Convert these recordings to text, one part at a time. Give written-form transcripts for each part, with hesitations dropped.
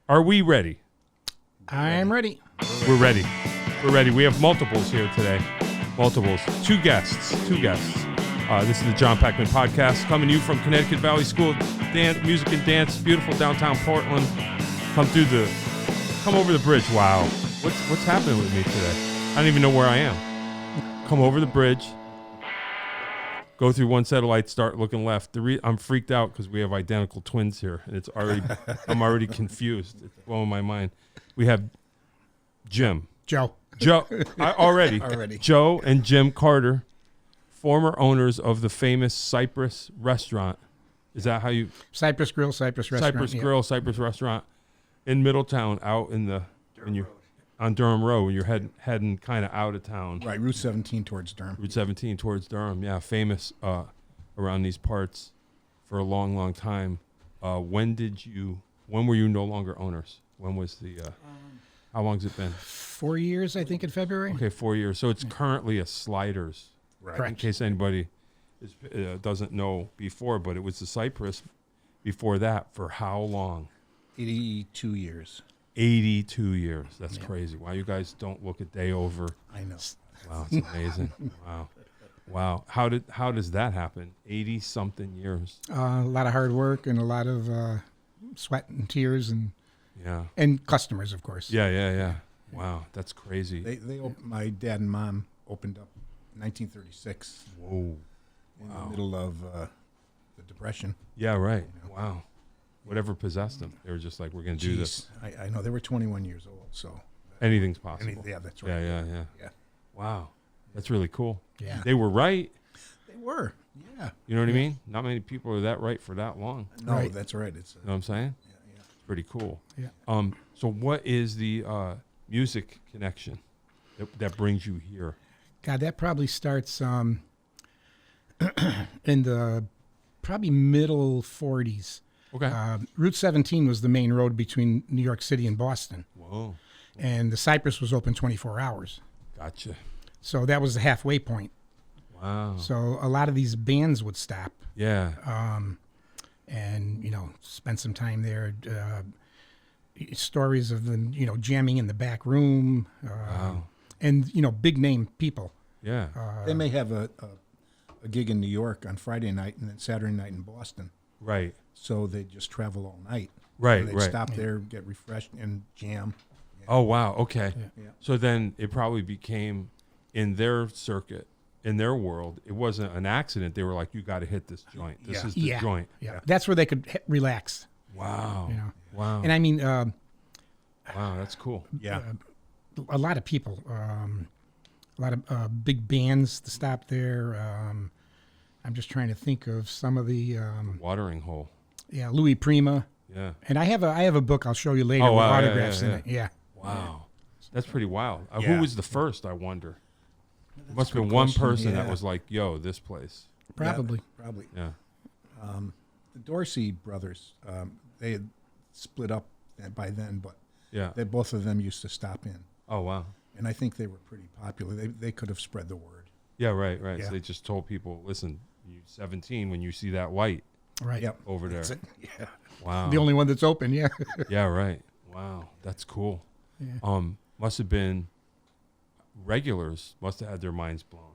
Are we ready? I'm ready. We're ready. We're ready. We have multiples here today. Multiples. Two guests. This is the John Peckman podcast coming to you from Connecticut Valley School of Music and Dance, beautiful downtown Portland. Come over the bridge. Wow. What's happening with me today? I don't even know where I am. Come over the bridge. Go through one set of lights, start looking left. I'm freaked out because we have identical twins here, and I'm already confused. It's blowing my mind. We have Joe. Already. Joe and Jim Carter, former owners of the famous Cypress Restaurant. Is that how you? Cypress Restaurant in Middletown, out in the on Durham Road when you're heading kind of out of town. Right, Route 17 towards Durham. Yeah, famous around these parts for a long, long time. When were you no longer owners? When was the? How long has it been? 4 years, I think, in February. Okay, 4 years. So it's currently a Sliders. Right. Correct. In case anybody doesn't know before, but it was the Cypress before that for how long? 82 years. 82 years. That's crazy. Wow, you guys don't look a day over. I know. Wow, it's amazing. Wow. How does that happen? 80-something years. A lot of hard work and a lot of sweat and tears and customers, of course. Yeah. Wow, that's crazy. They my dad and mom opened up in 1936. Whoa. In the middle of the Depression. Yeah, right. Wow. Whatever possessed them. They were just like, we're going to do this. I know. They were 21 years old, so. Anything's possible. Yeah, that's right. Yeah. Wow. That's really cool. Yeah. They were right. They were. Yeah. You know what I mean? Not many people are that right for that long. No, Right. that's right. You know what I'm saying? Yeah. It's pretty cool. Yeah. So what is the music connection that brings you here? God, that probably starts in the probably middle 40s. Okay. Route 17 was the main road between New York City and Boston. Whoa. And the Cypress was open 24 hours. Gotcha. So that was the halfway point. Wow. So a lot of these bands would stop. Yeah. And spend some time there. Stories of them, jamming in the back room. Wow. And big name people. Yeah. They may have a gig in New York on Friday night and then Saturday night in Boston. Right. So they just travel all night. Right. They'd stop there, get refreshed, and jam. Yeah. Oh, wow. Okay. Yeah. So then it probably became in their circuit, in their world, it wasn't an accident. They were like, you got to hit this joint. This is the joint. Yeah. That's where they could relax. Wow. Wow. And I mean, wow, that's cool. Yeah. a lot of people, a lot of big bands to stop there. I'm just trying to think of some of the Watering hole. Yeah, Louis Prima. Yeah. And I have a book I'll show you later with autographs in it. Yeah. Wow. That's pretty wild. Yeah. Who was the first, I wonder? There must have been one person that was like, yo, this place. Probably. Probably. Yeah. The Dorsey brothers, they had split up by then, but Yeah. both of them used to stop in. Oh, wow. And I think they were pretty popular. They could have spread the word. Yeah, right. Yeah. So they just told people, listen, you're 17 when you see that light Right. Yep. over there. That's it. Yeah. Wow. The only one that's open, yeah. Yeah, right. Wow. That's cool. Yeah. Must have been regulars must have had their minds blown.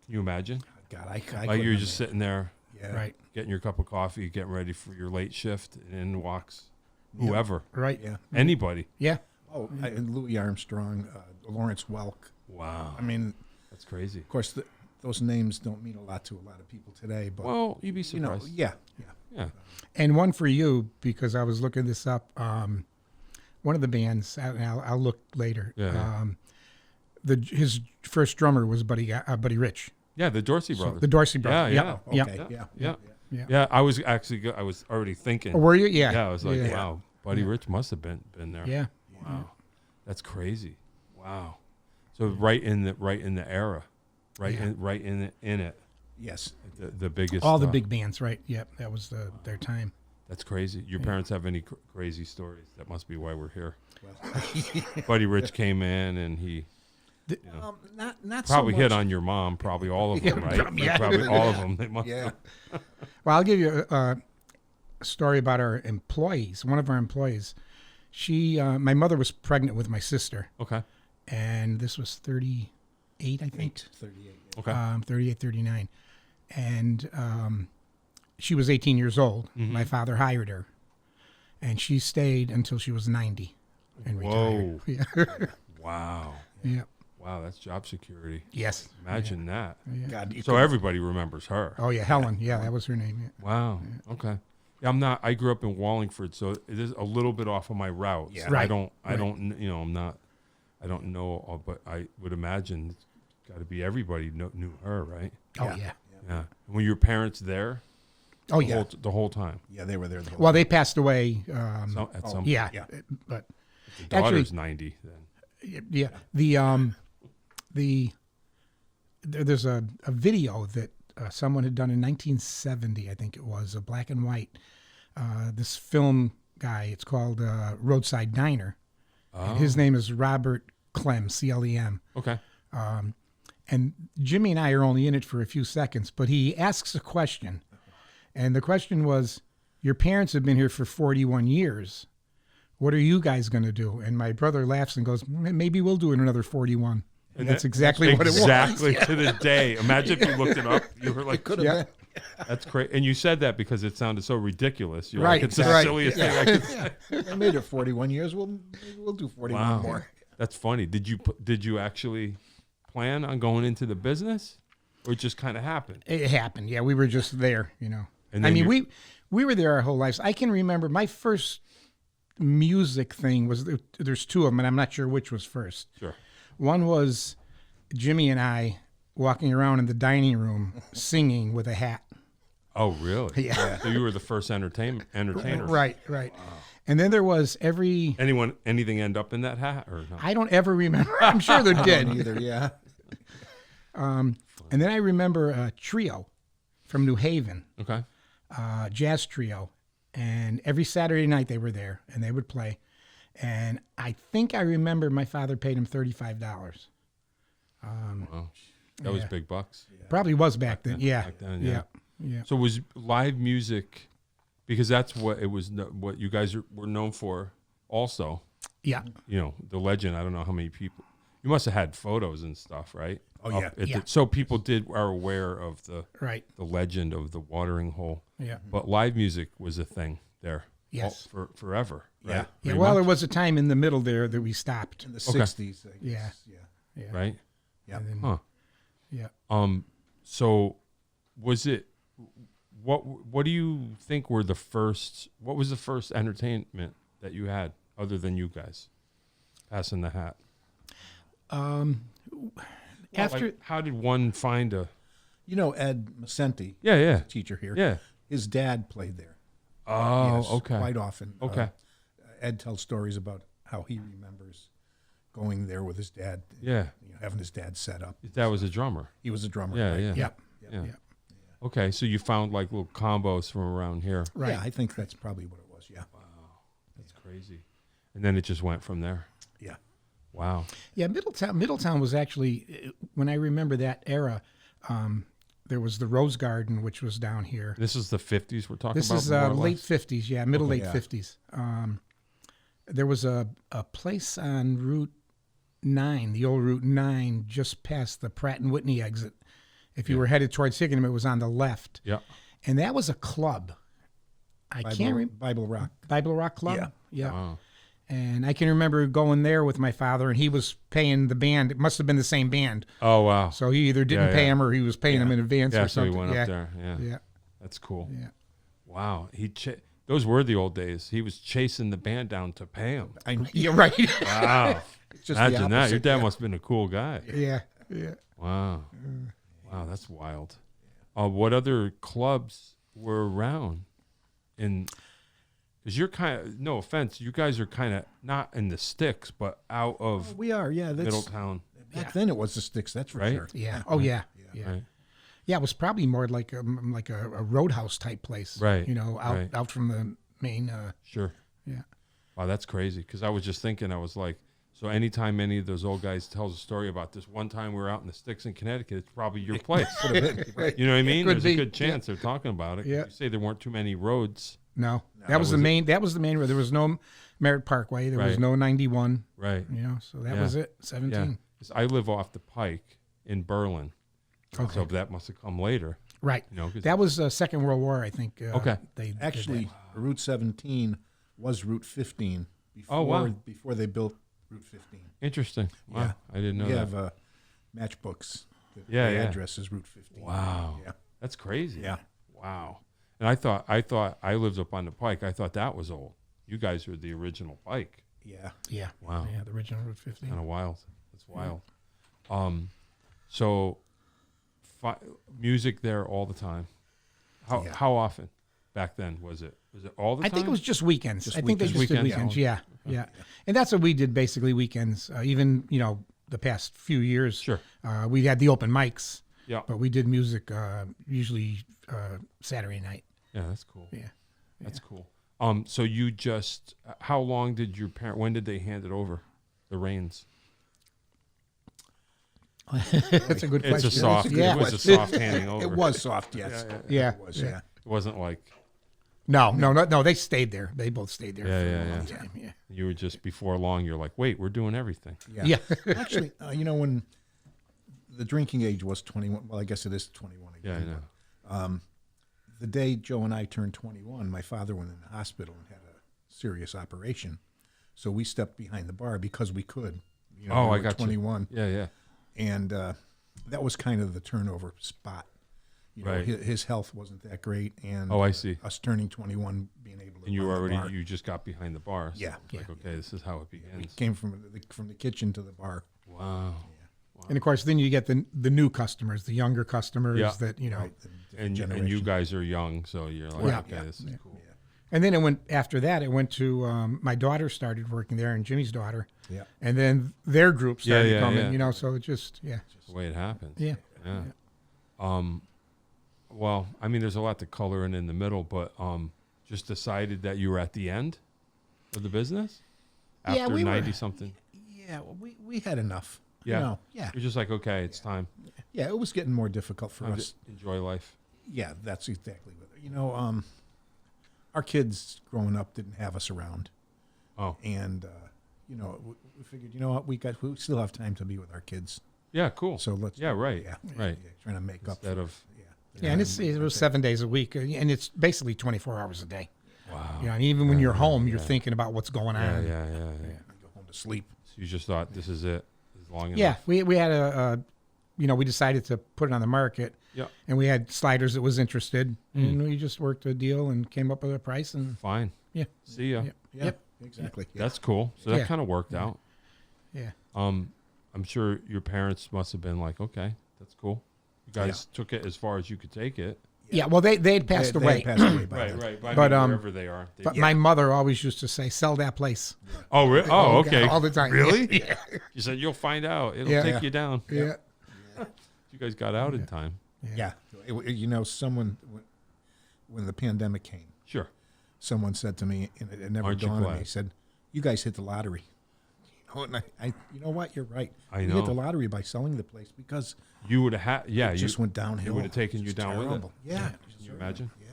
Can you imagine? God, I Like couldn't you're just imagine. sitting there Yeah. Right. getting your cup of coffee, getting ready for your late shift, and in walks whoever. Right. Yeah. Anybody. Yeah. Oh, and Louis Armstrong, Lawrence Welk. Wow. I mean, That's crazy. of course, those names don't mean a lot to a lot of people today, but Well, you'd be surprised. yeah. Yeah. And one for you, because I was looking this up. One of the bands, I'll look later. Yeah. His first drummer was Buddy Rich. Yeah, the Dorsey brothers. The Dorsey brothers. Yeah, Yeah. Okay. Yeah. Yeah. Yeah. I was actually I was already thinking. Oh, were you? Yeah. Yeah, I was like, Yeah. wow, Buddy Rich must have been there. Yeah. Wow. That's crazy. Wow. So right in the era. Right in it. Yes. The biggest All the big bands, right? Yep. That was their time. That's crazy. Your parents have any crazy stories? That must be why we're here. Well, Buddy Rich came in and he not probably so hit much. on your mom, probably all of them, right? Yeah. Probably all of them. They must Yeah. Well, I'll give you a story about our employees. One of our employees, My mother was pregnant with my sister, Okay. and this was 38, I think. 38. Okay. 38, 39. And she was 18 years old. Mm-hmm. My father hired her, and she stayed until she was 90 and retired. Whoa. Wow. Yeah. Wow, that's job security. Yes. Imagine that. Yeah. God, you So could- everybody remembers her. Oh, yeah, Helen. Yeah, that was her name. Yeah. Wow. Okay. Yeah, I grew up in Wallingford, so it is a little bit off of my route. Yeah. So Right. I don't, I don't know, but I would imagine it's got to be everybody knew her, right? Oh, Yeah. yeah. Yeah. And were your parents there? Oh, the yeah. the whole time. Yeah, they were there the whole Well, they passed away. At some Yeah. yeah. But the daughter's 90 then. yeah, there's a video that someone had done in 1970, I think it was, a black and white. This film guy, it's called Roadside Diner. And his name is Robert Clem, Clem. Okay. And Jimmy and I are only in it for a few seconds, but he asks a question. And the question was, your parents have been here for 41 years. What are you guys going to do? And my brother laughs and goes, maybe we'll do it another 41. And that's exactly what it was. Exactly to the day. Imagine if you looked it up. You were like, could have Yeah. been. that's great. And you said that because it sounded so ridiculous. You're Right, like, it's the right. silliest thing I could They made it 41 years. Maybe we'll do 41 Wow. more. That's funny. Did you actually plan on going into the business, or it just kind of happened? It happened. Yeah, we were just there, And I then mean, you're- we were there our whole lives. I can remember my first music thing was, there's two of them, and I'm not sure which was first. Sure. One was Jimmy and I walking around in the dining room singing with a hat. Oh, really? Yeah. So you were the first entertainer. Right. And then there was Anything end up in that hat or no? I don't ever remember. I'm sure there did. Either, yeah. And then I remember a trio from New Haven, Okay. jazz trio. And every Saturday night they were there and they would play. And I think I remember my father paid him $35. Wow. That was yeah. big bucks. Probably was back then. Yeah. Back then, yeah. Yeah. So was live music, because that's what it was, what you guys were known for also, Yeah. the legend. I don't know how many people. You must have had photos and stuff, right? Oh, yeah. Up at Yeah. so people are aware of the Right. legend of the watering hole. Yeah. But live music was a thing there. Yes. For forever. Right? Yeah. Yeah. Pretty Well, much, there was a time in the middle there that we stopped. In the Okay. 60s, I guess. Yeah. Yeah. right? Yeah. And then, Huh. Yeah. So was it, what do you think what was the first entertainment that you had other than you guys passing the hat? After Like, how did one find a, Ed Macenti, yeah. teacher here. Yeah. His dad played there. Oh, Yes, okay. Quite often. Okay. Ed tells stories about how he remembers going there with his dad. Yeah. Having his dad set up. His dad was a drummer. He was a drummer. Yeah, right? yeah. Yep. Yeah. Yeah. Okay. So you found like little combos from around here. Right. Yeah, I think that's probably what it was. Yeah. That's crazy. And then it just went from there. Yeah. Wow. Yeah, Middletown was actually, when I remember that era, there was the Rose Garden, which was down here. This is the 50s we're talking This about? is more or late less? 50s, yeah, middle late yeah. 50s. There was a place on Route 9, the old Route 9, just past the Pratt and Whitney exit. If you were headed towards Hickenham, it was on the left. Yeah. And that was a club. I can't remember. Bible Rock. Bible Rock Club? Yeah. Yeah. Wow. And I can remember going there with my father, and he was paying the band. It must have been the same band. Oh, wow. So he either didn't Yeah, pay yeah. him or he was paying him in advance Yeah, or so he something. went yeah. up there. Yeah. Yeah. That's cool. Yeah. Wow. Those were the old days. He was chasing the band down to pay him. Yeah, right. Wow. It's just the Imagine that. Your opposite, dad yeah. must have been a cool guy. yeah. Yeah. Wow. Wow, that's wild. What other clubs were around? Because you're kind of, no offense, you guys are kind of not in the sticks, but out of We are, yeah. That's, Middletown, back then it was the Sticks, that's for Right? sure. Yeah. Oh, yeah. Yeah. right? Yeah, it was probably more like a roadhouse type place. Right, Out right. from the main. Sure. Yeah. Wow, that's crazy. Because I was just thinking, I was like, so anytime any of those old guys tells a story about this one time we were out in the sticks in Connecticut, it's probably your place. Right. You know what I mean? Could There's be. a good chance they're talking about it. 'Cause Yeah. You say there weren't too many roads No. That was the main. That was the main road. There was no Merritt Parkway. There was Right. no 91. Right. You know, so that Yeah. was it. 17. Yeah. 'Cause I live off the Pike in Berlin. Okay. So that must have come later. Right. You know, 'cause- That was Second World War, I think. Okay. They did Actually, Route 17 was Route 15 before, Oh, wow. before they built Route 15. Interesting. Wow. Yeah. I didn't know We that. have matchbooks. Yeah, The yeah. address is Route 15. Wow. Yeah. That's crazy. Yeah. Wow. And I thought I lived up on the Pike. I thought that was old. You guys are the original Pike. Yeah. Yeah. Wow. Yeah, the original Route 15. Kind of wild. That's wild. So music there all the time. Yeah. How often back then was it? Was it all the I time? think it was just weekends. Just I think they weekends. just did Weekends. weekends. Yeah. Yeah. And that's what we did basically weekends. Even, the past few years. Sure. We had the open mics, Yeah. but we did music usually Saturday night. Yeah, that's cool. Yeah. That's cool. So you just how long did your when did they hand it over? The reins. That's a good question. It's a soft. Yeah. It was a soft handing over. It was soft, yes. Yeah. It was, yeah. It wasn't like No. They stayed there. They both stayed there Yeah, for yeah, a long yeah. time. Yeah. you were just before long. You're like, wait, we're doing everything. Yeah. Actually, when the drinking age was 21, well, I guess it is 21 Yeah, again. I know. The day Joe and I turned 21, my father went in the hospital and had a serious operation. So we stepped behind the bar because we could. Oh, we I were got you. 21. Yeah, yeah. And that was kind of the turnover spot. Right. His health wasn't that great, and Oh, I see. us turning 21, being able to. And you run the already bar. you just got behind the bar. So Yeah. it's like, okay, this is how it begins. came from the kitchen to the bar. Wow. And of course, then you get the new customers, the younger customers Yeah. that, Right, And you guys are young, so you're like, Yeah. okay, this is cool. And then after that, it went to, my daughter started working there and Jimmy's daughter. Yeah. And then their group started yeah, coming, yeah. so it just, yeah. It's the way it happens. Yeah. Yeah. Well, I mean, there's a lot to color in the middle, but just decided that you were at the end of the business after Yeah, we were. 90 something. Yeah, we had enough. Yeah. Yeah. You're just like, okay, it's time. Yeah, it was getting more difficult for Time us. to enjoy life. Yeah, that's exactly what. Our kids growing up didn't have us around, Oh, and we figured, what, we still have time to be with our kids. yeah, cool. So let's. Yeah, right, right. Yeah, trying to make up. Instead of Yeah, and it was 7 days a week, and it's basically 24 hours a day. wow. And even when you're home, you're thinking about what's going Yeah, on. yeah. Go home to sleep. So you just thought this is it. This is long enough. Yeah, we had we decided to put it on the market. Yeah. And we had Sliders that was interested, and we just worked a deal and came up with a price, and Fine. yeah, See ya. yeah, Yeah, Yep. exactly. Yeah. That's cool. So that Yeah. kind of worked out. yeah. I'm sure your parents must have been like, okay, that's cool. You guys took it as far as you could take it. Yeah, well, they had passed They away. had passed away by then. Right. But, wherever they are. They- But my mother always used to say, "Sell that place." oh, really? Oh, okay. all the time. Really? Yeah. You said you'll find out. It'll Yeah. take you down. Yeah. You guys got out in time. Yeah. Someone, when the pandemic came, Sure. someone said to me, and it never Aren't you dawned on me, glad? he said, "You guys hit the lottery." And you know what? You're right. I We know. hit the lottery by selling the place because You would have had, yeah. it just went downhill. It would have taken It's you just down with it. terrible. Yeah. Can you imagine? Yeah.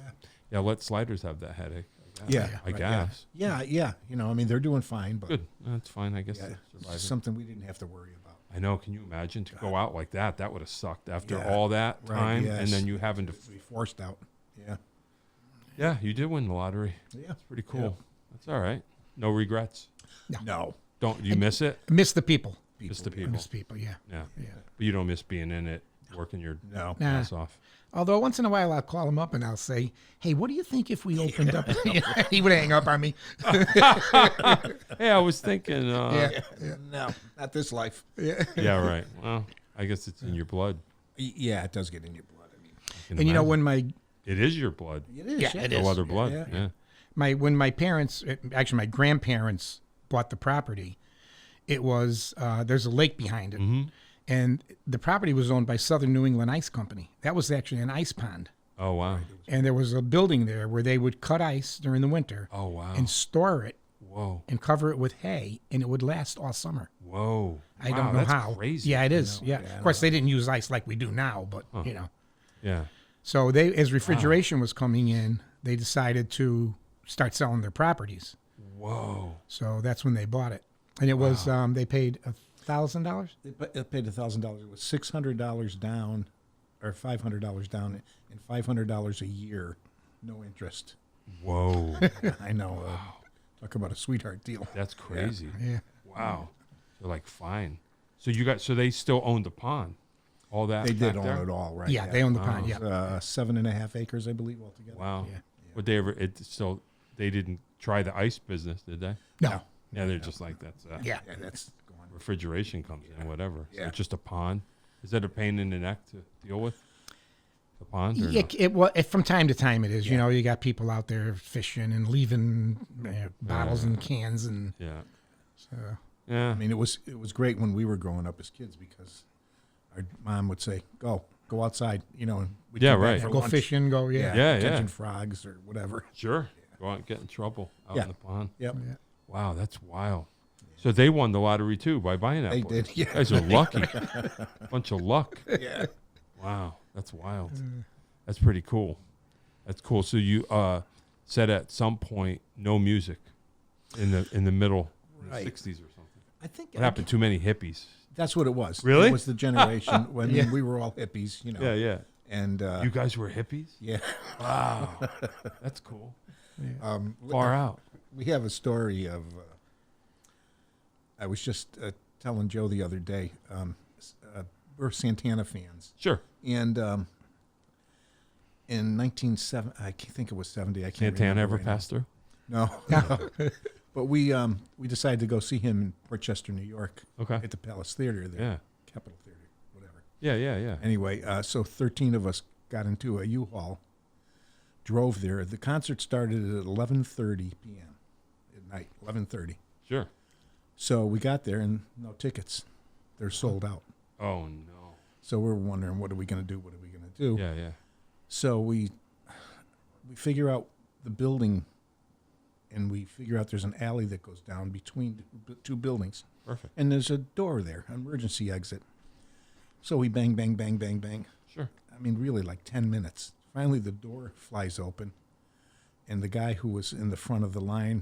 Yeah, let Sliders have that headache. Yeah. I right, guess. Yeah. They're doing fine, but Good. That's fine. I guess yeah, they're it's surviving. something we didn't have to worry about. I know. Can you imagine to go out like that? That would have sucked after Yeah. all that Right, time, yes. and then you having to. We forced out. Yeah. Yeah, you did win the lottery. Yeah. That's pretty cool. That's all right. No regrets. No. Don't you miss it? Miss the people. Miss the I people. miss people. Yeah. Yeah. Yeah. But you don't miss being in it, working your No. Nah. ass off. Although once in a while I'll call him up and I'll say, "Hey, what do you think if we opened up?" He would hang up on me. Hey, I was thinking. Yeah. No. Not this life. Yeah. Yeah, right. Well, I guess it's in your blood. Yeah, it does get in your blood. I mean, I can And imagine. when my it is your blood. it is. Yeah, it No is. other blood. Yeah. Yeah. when my parents, actually my grandparents bought the property, it was there's a lake behind it, Mm-hmm. and the property was owned by Southern New England Ice Company. That was actually an ice pond, Oh wow. and there was a building there where they would cut ice during the winter Oh wow. and store it Whoa. and cover it with hay, and it would last all summer. Whoa. I Wow, don't know that's how. Crazy. Yeah, it is. Yeah, Yeah, I of course they didn't use ice like we do now, but Yeah. So they, as refrigeration Ah. was coming in, they decided to start selling their properties. Whoa. So that's when they bought it. And it was, they paid $1,000? They paid $1,000. It was $600 down, or $500 down, and $500 a year, no interest. Whoa. I know. Talk about a sweetheart deal. That's crazy. Yeah. Wow. They're like, fine. So they still owned the pond. All that. They did back own there? it all, right? Yeah, they own the pond, yeah. 7.5 acres, I believe, altogether. Wow. Would they ever? They didn't try the ice business, did they? No. Yeah, they're just like that's. Yeah. Yeah, that's going. Refrigeration comes in, whatever. So Yeah. it's just a pond. Is that a pain in the neck to deal with? The pond? Or no? It from time to time it is. You know, you got people out there fishing and leaving bottles and cans and Yeah. so. Yeah. I mean, it was great when we were growing up as kids because our mom would say, "Go outside," you know, and we'd Yeah, come back right. for Go lunch. fishing, go Yeah, catching frogs or whatever. Sure. Go out and get in trouble out Yeah. in the pond. Yep, Wow, that's wild. So they won the lottery too by buying that they place. did. Yeah, You guys are lucky. Bunch of luck. yeah. Wow, that's wild. That's pretty cool. That's cool. So you said at some point no music in the middle, in the Right. 60s or something. I think What happened? Too many hippies. that's what it was. Really? It was the generation when we were all hippies, you know. Yeah, yeah. And You guys were hippies? yeah, Wow, that's cool. um, Far out. we have a story of. I was just telling Joe the other day. We're Santana fans, Sure. and in 1970, I think it was 70. I can't Santana remember ever right now. passed through? No. But we decided to go see him in Rochester, New York, Okay. at the Palace Theater there, Yeah. Capitol Theater, whatever. Yeah, yeah, yeah. Anyway, so 13 of us got into a U-Haul, drove there. The concert started at 11:30 p.m. at night, 11:30. Sure. So we got there and no tickets. They're sold out. Oh, no. So we're wondering, what are we going to do? What are we going to do? Yeah, yeah. So we figure out the building, and we figure out there's an alley that goes down between two buildings. Perfect. And there's a door there, an emergency exit. So we bang, bang, bang, bang, bang. Sure. I mean, really like 10 minutes. Finally, the door flies open, and the guy who was in the front of the line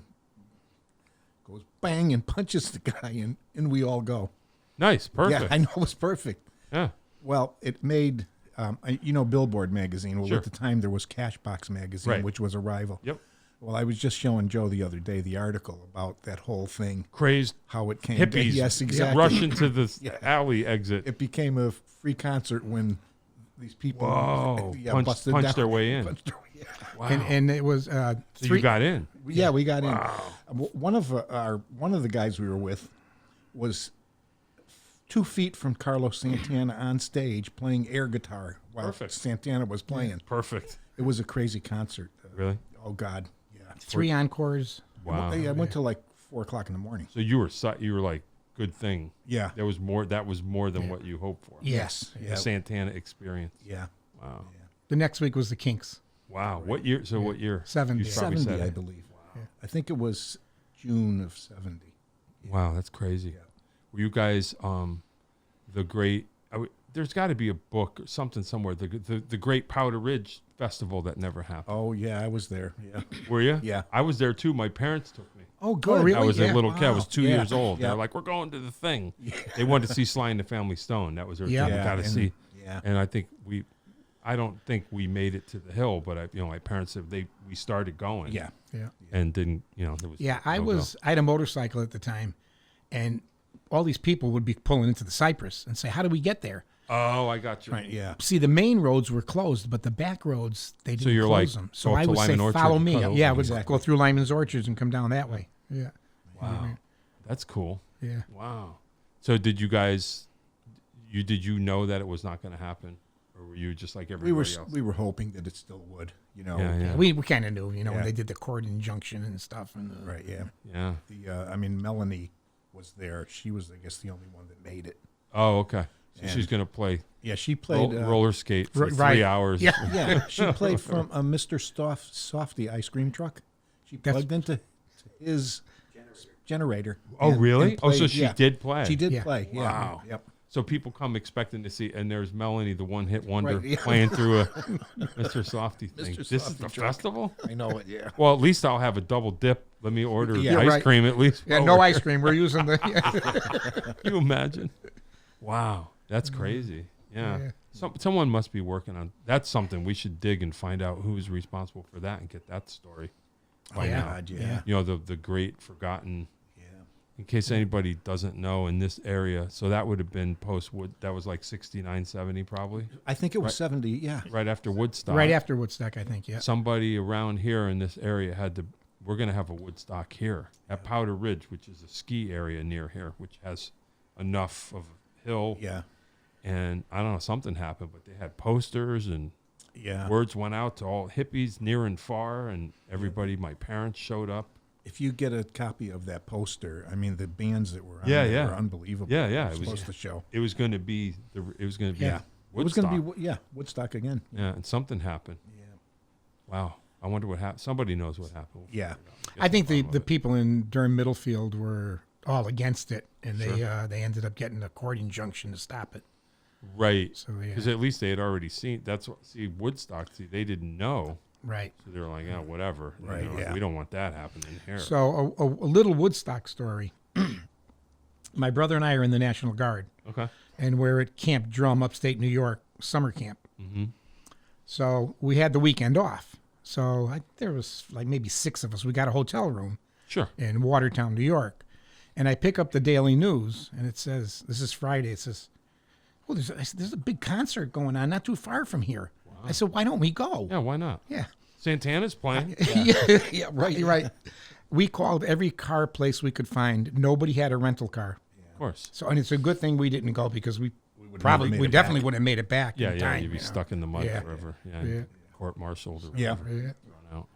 goes bang and punches the guy, and we all go. Nice. Perfect. Yeah, I know, it was perfect. Yeah. Well, it made, Billboard magazine. Well, Sure. at the time, there was Cashbox magazine, Right. which was a rival. Yep. Well, I was just showing Joe the other day the article about that whole thing, Crazed how it came. hippies Yes, exactly. rush into the Yeah. alley exit. It became a free concert when these people Whoa. Punched their way in. Punched their way in. Wow. And it was So three. you got in. Yeah, we got in. One of the guys we were with was 2 feet from Carlos Santana on stage playing air guitar while Perfect. Santana was playing. Perfect. It was a crazy concert. Really? Oh God, yeah. 3 encores. Wow. I went till like 4:00 in the morning. So you were like, good thing. Yeah. That was more than what you hoped for. Yes. The Yeah. Santana experience. Yeah. Wow. The next week was the Kinks. Wow. What year? So what year? 70. You probably 70, said I it. believe. I think it was June of 70. Wow, that's crazy. Yeah. Were you guys the great? There's got to be a book or something somewhere. The Great Powder Ridge Festival that never happened. Oh yeah, I was there. Yeah. Were you? Yeah. I was there too. My parents took me. Oh good. really? I was Yeah. a little kid. I was Wow. 2 Yeah. years old. Yeah. They're like, we're going to the thing. They wanted to see Sly and the Family Stone. That was their Yeah. thing. We Yeah, got to and- see. Yeah. And I think I don't think we made it to the hill, but my parents said we started going. Yeah. Yeah. And didn't, there was. Yeah, I no-go. had a motorcycle at the time, and all these people would be pulling into the Cypress and say, "How do we get there?" Oh, I got you. Right. Yeah. See, the main roads were closed, but the back roads they didn't you're close like, them. So go up I to would say, Lyman Orchard "Follow and me." cut over. Yeah, I would Exactly. go through Lyman's Orchards and come down that way. Yeah, Wow. That's cool. yeah. Wow. So did you guys, did you know that it was not going to happen? Or were you just like everybody else? We were hoping that it still would. Yeah, yeah. We kind of knew, when Yeah. they did the court injunction and stuff. And Right. Yeah. Yeah. Melanie was there. She was, I guess, the only one that made it. Oh, okay. So And- she's going to play Yeah, she played. roller skate for right. 3 hours. Yeah. Yeah, she played from a Mr. Softy ice cream truck. She plugged into his generator. Oh, and- really? and Oh, so played- she yeah. did play. She did Yeah. play. Yeah. Wow. Yep. So people come expecting to see, and there's Melanie, the one-hit wonder, Right, yeah. playing through a Mr. Softy thing. Mr. This is Softy the truck. festival? I know it. Yeah. Well, at least I'll have a double dip. Let me order Yeah, ice right. cream at least. Yeah, while no we're ice cream. We're using the. Can you imagine? Wow, that's crazy. Yeah. Yeah. Someone must be working on. That's something we should dig and find out who's responsible for that and get that story. Oh yeah. God, yeah. Yeah. You know, the great forgotten. Yeah. In case anybody doesn't know, in this area, so that would have been post Wood. That was like 69, 70 probably, I think it was 70. Yeah. right after Woodstock. Right after Woodstock, I think. Yeah. Somebody around here in this area had to. We're going to have a Woodstock here at Powder Ridge, which is a ski area near here, which has enough of a hill. Yeah. And I don't know, something happened, but they had posters and Yeah. words went out to all hippies near and far, and everybody. My parents showed up. If you get a copy of that poster, I mean, the bands that were on Yeah, there yeah. were unbelievable. Yeah, yeah, It was it was- supposed to show. It was going to be It was going to be. Yeah. It was Woodstock. going to be, Woodstock again. Yeah, and something happened. Yeah. Wow. I wonder what happened. Somebody knows what happened. We'll Yeah. figure it out. I think Get to the bottom the of it. people in Durham Middlefield were all against it, and Sure. they ended up getting a court injunction to stop it. Right. So yeah. Because at least they had already seen. That's what. See, Woodstock. See, they didn't know, Right. so they were like, "Yeah, whatever." And Right, they're like, yeah. We don't want that happening here. So a little Woodstock story. My brother and I are in the National Guard, Okay. and we're at Camp Drum, upstate New York, summer camp. Mm-hmm. So we had the weekend off. So there was like maybe 6 of us. We got a hotel room Sure. in Watertown, New York. And I pick up the Daily News, and it says, this is Friday. It says, well, there's a big concert going on not too far from here. I said, why don't we go? Yeah. Why not? Yeah. Santana's playing. Yeah, right, right. We called every car place we could find. Nobody had a rental car. Of course. So, and it's a good thing we didn't go because we would never made it definitely back. would have made it back Yeah, in yeah. time. You'd be you know. stuck in the mud Yeah. forever. Yeah. Yeah. Court-martialed or Yeah. whatever, Yeah. thrown out.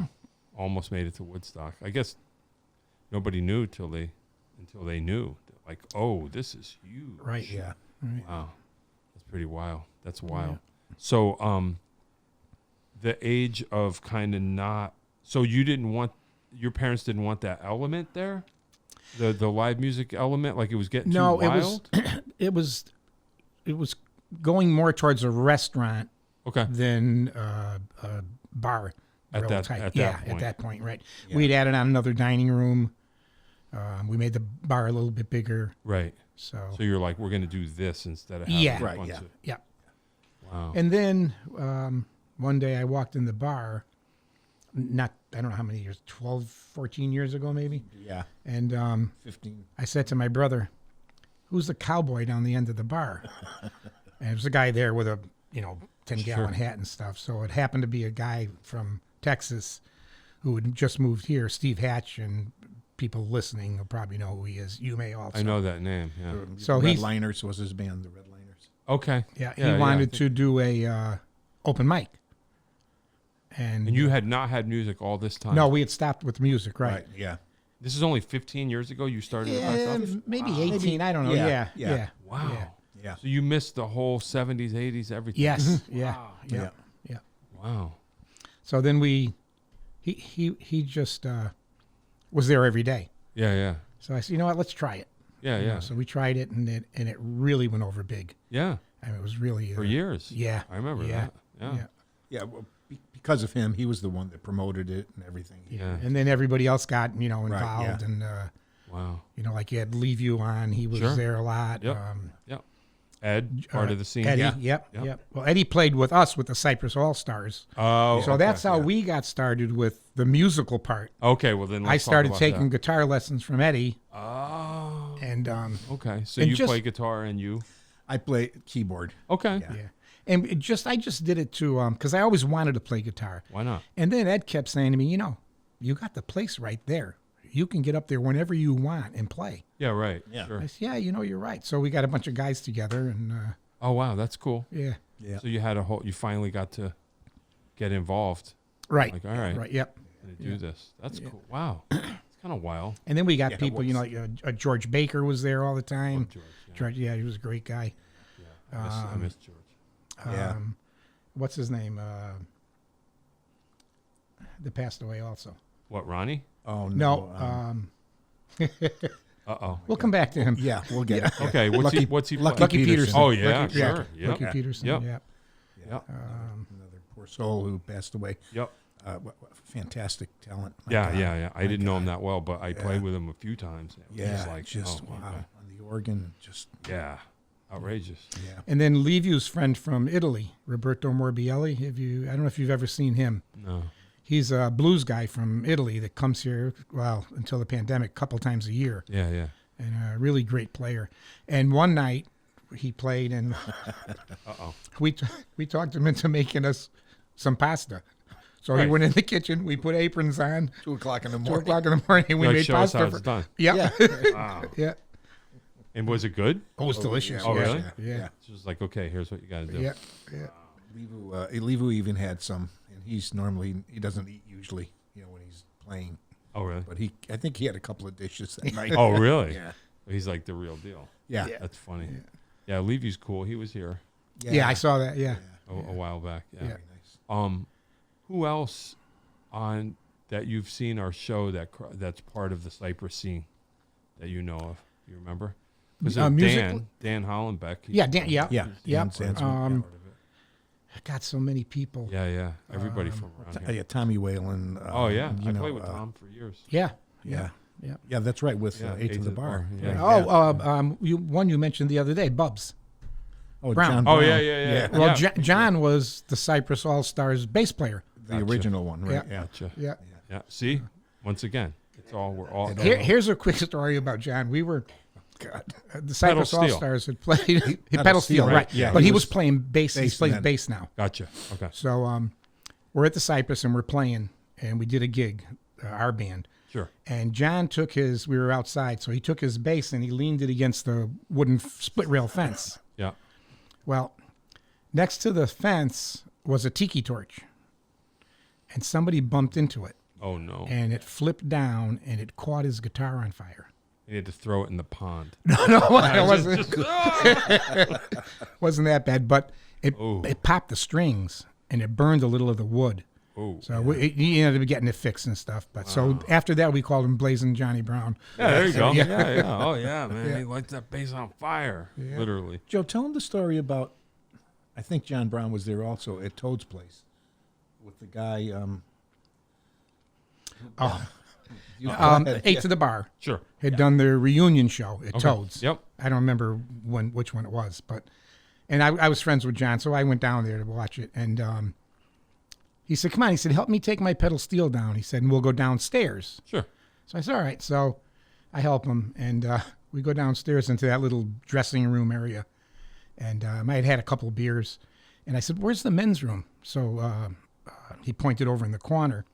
Wow. Almost made it to Woodstock. I guess nobody knew until they knew. Like, oh, this is huge. Right. Yeah. Wow. That's pretty wild. That's wild. So, the age of kind of not. So you didn't want. Your parents didn't want that element there. The live music element, like it was getting too wild. it was going more towards a restaurant Okay. than a bar. At grill that- type. at yeah, that point. at that point, right. Yeah. We'd added on another dining room. We made the bar a little bit bigger. Right. So, So you're like, we're going to do this instead of having Yeah. a Right, bunch yeah. of. yeah. Wow. And then one day I walked in the bar, I don't know how many years, 12, 14 years ago maybe. Yeah. And 15. I said to my brother, who's the cowboy down the end of the bar? And it was a guy there with a, 10-gallon hat and stuff. So it happened to be a guy from Texas who had just moved here, Steve Hatch, and people listening will probably know who he is. You may also. I know that name. Yeah. So Red he's- Liners was his band, the Red Liners. Okay. Yeah, he I wanted think- to do a open mic. And And you had not had music all this time. no, we had stopped with music, right? Yeah. This is only 15 years ago. You started. with that Yeah, stuff? maybe Wow. 18. I don't know. Yeah, Yeah, yeah. yeah. Wow. Yeah. Yeah. So you missed the whole 70s, 80s, everything. Yes. Yeah. Wow. Yeah. Yeah. Yeah. Wow. So then he just was there every day. Yeah, yeah. So I said, you know what? Let's try it. Yeah, You know, yeah. so we tried it, and it really went over big. Yeah. I mean, it was really For years. Yeah. I remember Yeah. that. Yeah. Yeah. Yeah. Well, because of him, he was the one that promoted it and everything. Yeah. And then everybody else got yeah. involved, and Wow. like you had Leave You on. He was Sure. there a lot. Yep. Yep. Ed, part of the scene. Eddie. Yeah. Yep. Yep. Yep. Well, Eddie played with us with the Cypress All Stars. Oh. So okay. that's how yeah. we got started with the musical part. Okay, well then let's I talk started about taking that. guitar lessons from Eddie, Oh. and Okay. So And you just- play guitar and you. I play keyboard. Okay. Yeah. yeah, and I just did it to because I always wanted to play guitar, Why not? and then Ed kept saying to me, you got the place right there. You can get up there whenever you want and play. Yeah. Right. Yeah. Sure. I said, yeah, you're right. So we got a bunch of guys together, and Oh wow, that's cool. yeah, Yeah. So you had you finally got to get involved. right, Like, all right, right, yep. I'm gonna do this. That's cool. Wow. It's kind of wild. And then we got Yeah, it people, like George Baker was there all the time. Love George. Yeah. George, yeah, he was a great guy. I miss George. Yeah. What's his name? That passed away also. What, Ronnie? Oh No, no. Uh-oh. We'll come back to him. Yeah, we'll get it. Okay, what's he Lucky playing? Peterson. Oh, yeah, Lucky, sure. Yep. Lucky Peterson. Yep. Yeah. Yep. Another poor soul who passed away. Yep. Fantastic talent. My Yeah, God. yeah. I didn't know him God. that well, but I played with him a few times. It was Yeah, like, just oh, my wow God. on the organ, just Yeah, outrageous. yeah. And then Leview's friend from Italy, Roberto Morbielli. I don't know if you've ever seen him. No. He's a blues guy from Italy that comes here, until the pandemic, a couple times a year, Yeah, yeah. and a really great player. And one night he played, and Uh-oh. we talked him into making us some pasta. So he Right. went in the kitchen. We put aprons on. 2 o'clock in the 2 morning. o'clock in the morning. And we Like, made show us pasta. how it's done. Yeah. Wow. Yeah. And was it good? Oh, it was delicious. Oh, yeah. really? Yeah. It's just like, okay, here's what you got to do. Yeah. Yeah. Levu even had some, and he's normally he doesn't eat usually, when he's playing. Oh, really? But I think he had a couple of dishes that night. Oh, really? Yeah. He's like the real deal. Yeah. That's funny. Yeah, Levy's cool. He was here Yeah, I saw that. Yeah. a while back. Yeah. Yeah. Very nice. Who else on that you've seen our show that's part of the Cypress scene that you know of? Do you remember? Because music- Dan Hollenbeck. Yeah. Dan, yeah. Yeah. Yeah. Dan Sandsman. part of it. I got so many people. Yeah, yeah. Everybody from around here. Yeah, Tommy Whalen. Oh yeah, I you know, played with Tom for years. Yeah. Yeah. Yeah. Yeah, that's right. With Yeah, Eight to the Bar. Yeah. Oh, one you mentioned the other day, Bubs. Oh, Brown. John Oh Brown. yeah. Well, Yeah. John was the Cypress All Stars bass player. The original one, right? Yeah. Gotcha. Yeah. Yeah. See, once again, we're all. Here's a quick story about John. We were the Cypress Pedal All steel. Stars had played Pedal pedal steel, steel, right. right? Yeah, but he he was was playing bass. He bass plays then. bass now. Gotcha. Okay. So we're at the Cypress and we're playing, and we did a gig, our band. Sure. And John we were outside, so he took his bass and he leaned it against the wooden split rail fence. Yeah. Well, next to the fence was a tiki torch, and somebody bumped into it, Oh no. and it flipped down, and it caught his guitar on fire. You had to throw it in the pond. No, it wasn't that bad, but it popped the strings, and it burned a little of the wood. Oh. So he ended up getting it fixed and stuff. But so after that, we called him Blazing Johnny Brown. Yeah, there you go. Yeah. Yeah. Oh yeah, man. Yeah. He lights that bass on fire. Yeah. Literally. Joe, tell him the story about. I think John Brown was there also at Toad's place with the guy. Eight to the Bar Sure. had done their reunion show at Toad's. Yep. I don't remember which one it was, and I was friends with John, so I went down there to watch it. And he said, "Come on," he said, "help me take my pedal steel down." He said, "and we'll go downstairs." Sure. So I said, "All right." So I help him, and we go downstairs into that little dressing room area. And I had had a couple of beers, and I said, "Where's the men's room?" So he pointed over in the corner,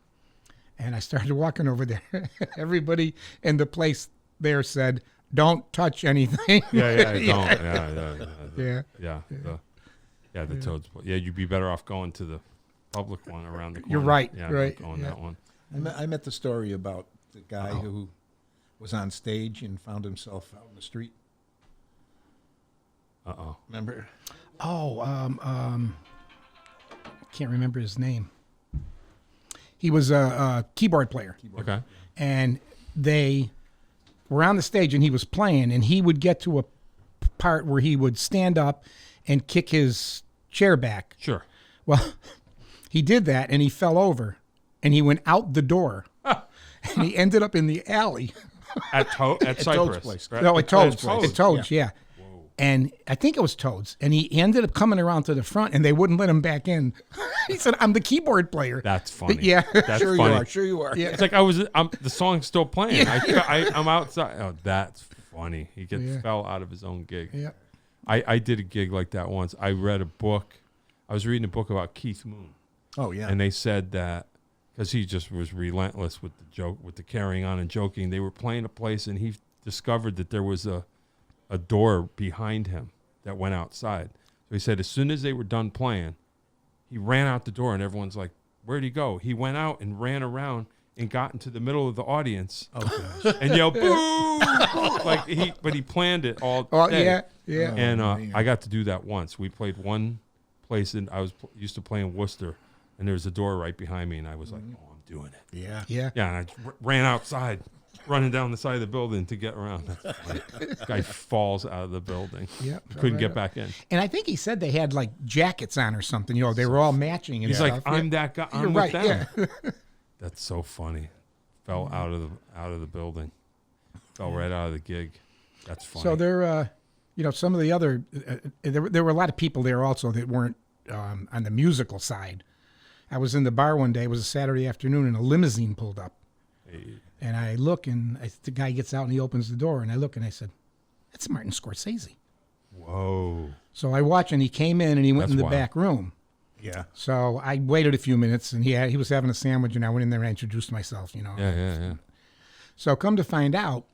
and I started walking over there. Everybody in the place there said, "Don't touch anything." Yeah. Don't. Yeah. The Toads. Yeah. You'd be better off going to the public one around the corner. You're right, Yeah. right, Going yeah. that one. I met the story about the guy who was on stage and found himself out in the street. Uh-oh. Remember? Can't remember his name. He was a keyboard player. Okay. And they were on the stage and he was playing, and he would get to a part where he would stand up and kick his chair back. Sure. Well, he did that and he fell over and he went out the door and he ended up in the alley. At Cypress. place. Right? No, at Toad's. Toad's. At Toad's, yeah. And I think it was Toad's. And he ended up coming around to the front and they wouldn't let him back in. He said, "I'm the keyboard player." That's funny. Yeah. That's Sure funny. you are. Sure you are. Yeah. It's like the song's still playing. I'm outside. Oh, that's funny. He fell out of his own gig. Yeah. I did a gig like that once. I read a book. I was reading a book about Keith Moon. Oh yeah. And they said that because he just was relentless with the joke, with the carrying on and joking. They were playing a place and he discovered that there was a door behind him that went outside. So he said as soon as they were done playing, he ran out the door and everyone's like, "Where'd he go?" He went out and ran around and got into the middle of the audience and yelled, "Boo!" But he planned it all day. Yeah. Yeah. And man. I got to do that once. We played one place, and I was used to play in Worcester, and there was a door right behind me, and I was like, "Oh, I'm doing it." Yeah. Yeah. Yeah, and I ran outside. running down the side of the building to get around. That's funny. Guy falls out of the building. Yep. Couldn't get back in. And I think he said they had like jackets on or something. You know, they were all matching. And He's stuff. like, I'm that guy. You're I'm right. with them. Yeah. That's so funny. Fell out of the building. Fell right out of the gig. That's funny. So there, you know, some of the other there were a lot of people there also that weren't on the musical side. I was in the bar one day. It was a Saturday afternoon, and a limousine pulled up. Hey. And I look, and the guy gets out, and he opens the door, and I look, and I said, "That's Martin Scorsese." Whoa. So I watch, and he came in, and he went That's in the wild. back room. Yeah. So I waited a few minutes, and he was having a sandwich, and I went in there and I introduced myself, you know. Yeah. So come to find out,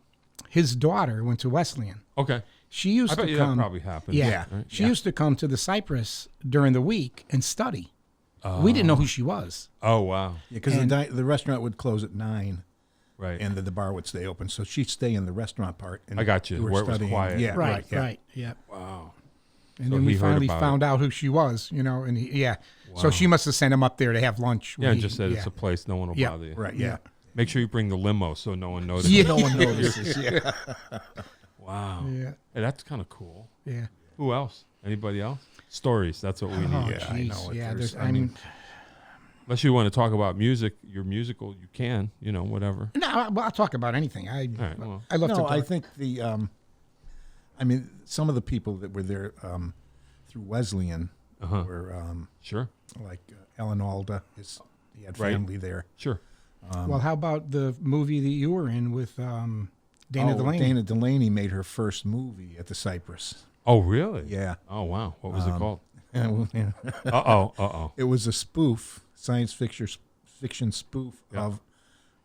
his daughter went to Wesleyan. Okay. She used I bet to you come. that probably happened. Yeah. Right? She used to come to the Cypress during the week and study. We didn't know who she was. Oh, wow. Yeah, because the restaurant would close at 9, Right. and then the bar would stay open. So she'd stay in the restaurant part. And I got you, do her where it was studying. quiet. Yeah, Right. yeah. Yeah. Wow. And So then we he heard finally about found out who she was, you know, and So Wow. she must have sent him up there to have lunch. Yeah, when and just said it's yeah. a place no one will Yeah. bother you. Right, yeah. Make sure you bring the limo so no one notices. Yeah. No one notices. Yeah. Wow. Yeah. Hey, that's kind of cool. Yeah. Who else? Anybody else? Stories. That's what we need. Oh, Yeah, I jeez. know it. Yeah, There's- I mean, Unless you want to talk about music, your musical, you can, you know, whatever. no, I'll talk about anything. All right. Well, I love to No, talk. I think I mean, some of the people that were there through Wesleyan were sure. like Alan Alda. He had Right. family there. Sure. Well, how about the movie that you were in with Dana Delaney? Dana Delaney made her first movie at the Cypress. Oh, really? Yeah. Oh, wow. What was it called? it Uh-oh. was a spoof, science fiction spoof Yeah. of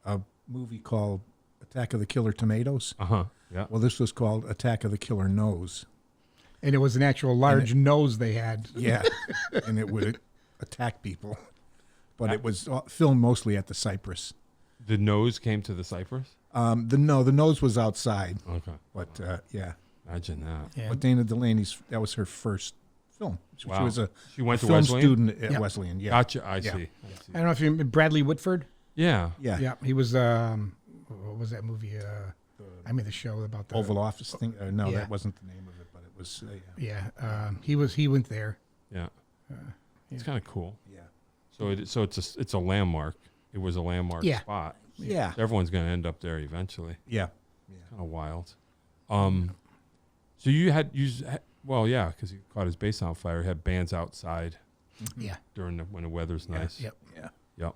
a movie called Attack of the Killer Tomatoes. Uh-huh. Yeah. Well, this was called Attack of the Killer Nose. And it was an actual large nose they had. Yeah, and it would attack people. But it was filmed mostly at the Cypress. The nose came to the Cypress? The nose was outside. Okay. But yeah, Imagine that. Yeah. but Dana Delaney's that was her first film. She Wow. was She went to film Wesleyan? student at Yeah. Wesleyan. Yeah, Gotcha. I Yeah. see. I don't know if you remember Bradley Whitford. Yeah. yeah. Yeah, he was. What was that movie? I made the show about the Oval Office thing. No, Yeah. that wasn't the name of it, but it was. Yeah, he went there. Yeah. It's kind of cool. Yeah. So it's a landmark. It was a landmark Yeah. spot. Yeah. Everyone's going to end up there eventually. Yeah. Kind of wild. So you had well, yeah, because he caught his bass on fire. Had bands outside Yeah. during when the weather's nice. Yep. Yeah. Yep.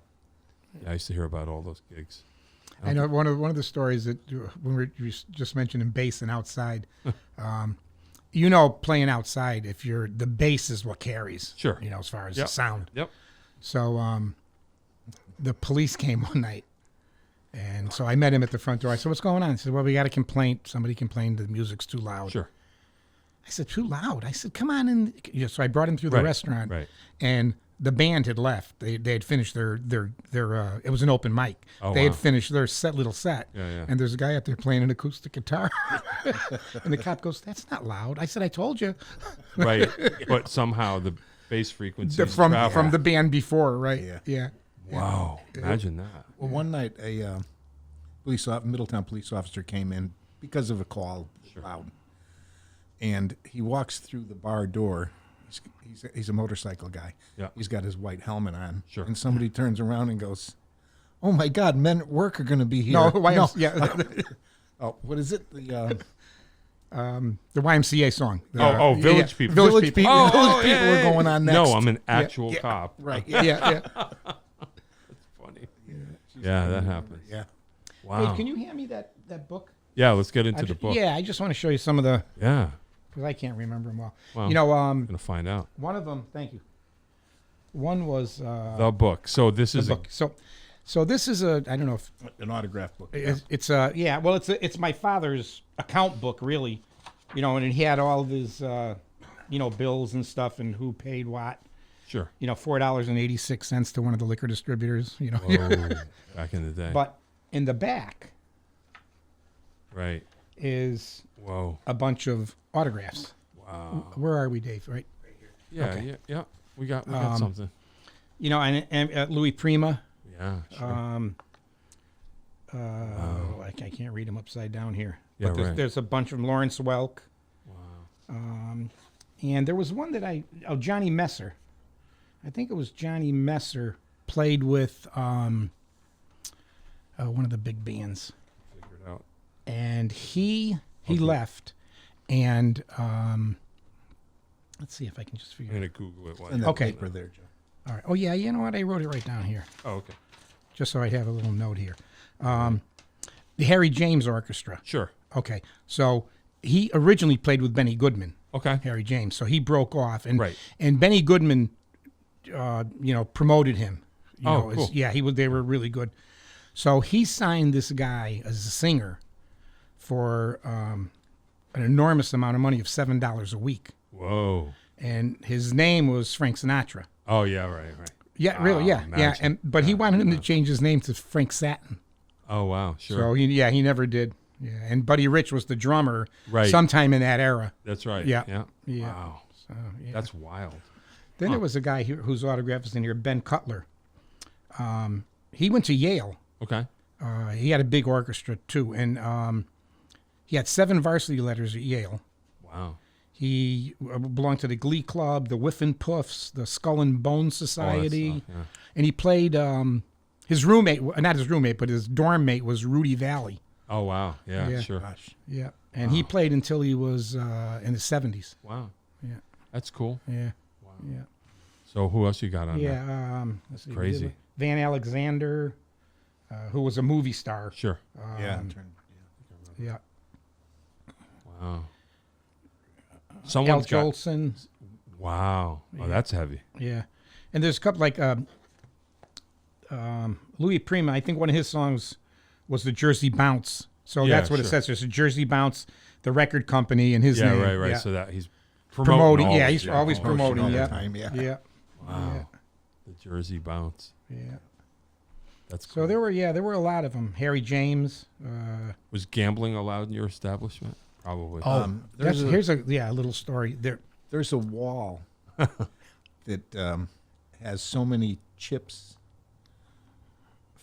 Yeah, I used to hear about all those gigs. I know one of the stories that when we just mentioning bass and outside, you know, playing outside, if the bass is what carries. Sure. You know, as far as Yep. the sound. Yep. So the police came one night, and so I met him at the front door. I said, "What's going on?" He said, "Well, we got a complaint. Somebody complained the music's too loud." Sure. I said, "Too loud?" I said, "Come on in." Yeah, so I brought him through the Right, restaurant, right. and the band had left. They had finished their it was an open mic. Oh, They had wow. finished their little set. Yeah. And there's a guy out there playing an acoustic guitar. And the cop goes, "That's not loud." I said, "I told you." Right. But somehow the bass frequency From the band before, right? Yeah. Yeah. Wow. Imagine that. Well, one night a Middletown police officer came in because of a call loud, and he walks through the bar door. He's a motorcycle guy. Yeah. He's got his white helmet on. Sure. And somebody turns around and goes, "Oh my God, men at work are going to be here." No, yeah. Oh, what is it? The The YMCA song. Village People. Village People. Oh, Village yeah, People yeah, are yeah. going on next. No, I'm an actual cop. Right. Yeah, yeah. Funny. Yeah, that happens. Yeah. Wow. Hey, can you hand me that book? Yeah, let's get into the book. Yeah, I just want to show you some of the, Yeah. because I can't remember them well. Well, You know, Gonna find out. one of them, thank you. One was The book. So this is the book. So this is I don't know if An autograph book. it's my father's account book, really, you know, and he had all of his bills and stuff and who paid what, sure. you know, $4.86 to one of the liquor distributors, you know. Whoa. Back in the day. But in the back right. is Whoa. a bunch of autographs. Wow. Where are we, Dave? Right. Yeah. Okay. Yeah. We got something. You know, and Louis Prima, Yeah. Sure. I can't read them upside down here. Yeah, But right. there's a bunch of them. Lawrence Welk. Wow. And there was one that Johnny Messer. I think it was Johnny Messer played with one of the big bands. Figured out. And he left. And let's see if I can just figure I'm it out. gonna Google it. While And you- that Okay. paper there, Joe. All right. Oh, yeah, you know what? I wrote it right down here, Oh, okay. just so I have a little note here. The Harry James Orchestra. Sure. Okay. So he originally played with Benny Goodman, Okay. Harry James. So he broke off. And, Right. and Benny Goodman, promoted him. Cool. They were really good. So he signed this guy as a singer for an enormous amount of money of $7 a week. Whoa. And his name was Frank Sinatra. Oh yeah. Right. Yeah, really, yeah. imagine. But he wanted him to change his name to Frank Satin. Oh wow. Sure. So he never did. Yeah, and Buddy Rich was the drummer Right. sometime in that era. That's right. Yeah. Yeah. Yeah. Wow. So, yeah. That's wild. Then there was a guy whose autograph is in here, Ben Cutler. He went to Yale. Okay. He had a big orchestra too, and he had 7 varsity letters at Yale. Wow. He belonged to the Glee Club, the Whiffin' Puffs, the Skull and Bones Society, stuff, yeah. and he played. His roommate, not his roommate, but his dorm mate was Rudy Valley. Oh wow. Yeah. Yeah. Sure. Gosh. Yeah, and he played until he was in his 70s. Wow. Yeah, That's cool. yeah, Wow. yeah, So who else you got on there? yeah. Let's see, Crazy. Van Alexander, who was a movie star. Sure. Yeah. Yeah, Wow. Al Someone's got. Jolson. Wow. Oh, that's heavy. Yeah, and there's a couple like Louis Prima. I think one of his songs was the Jersey Bounce. So Yeah, that's what it sure. says. There's a Jersey Bounce, the record company, and his Yeah. name. Right. Yeah. So that he's Promoting. all Yeah, of he's it, always all promoting. all the Yeah. time, yeah. Yeah. Wow. Yeah. The Jersey Bounce. Yeah. That's cool. So there were a lot of them. Harry James. Was gambling allowed in your establishment? Probably. There's Here's a little story. There's a wall that has so many chips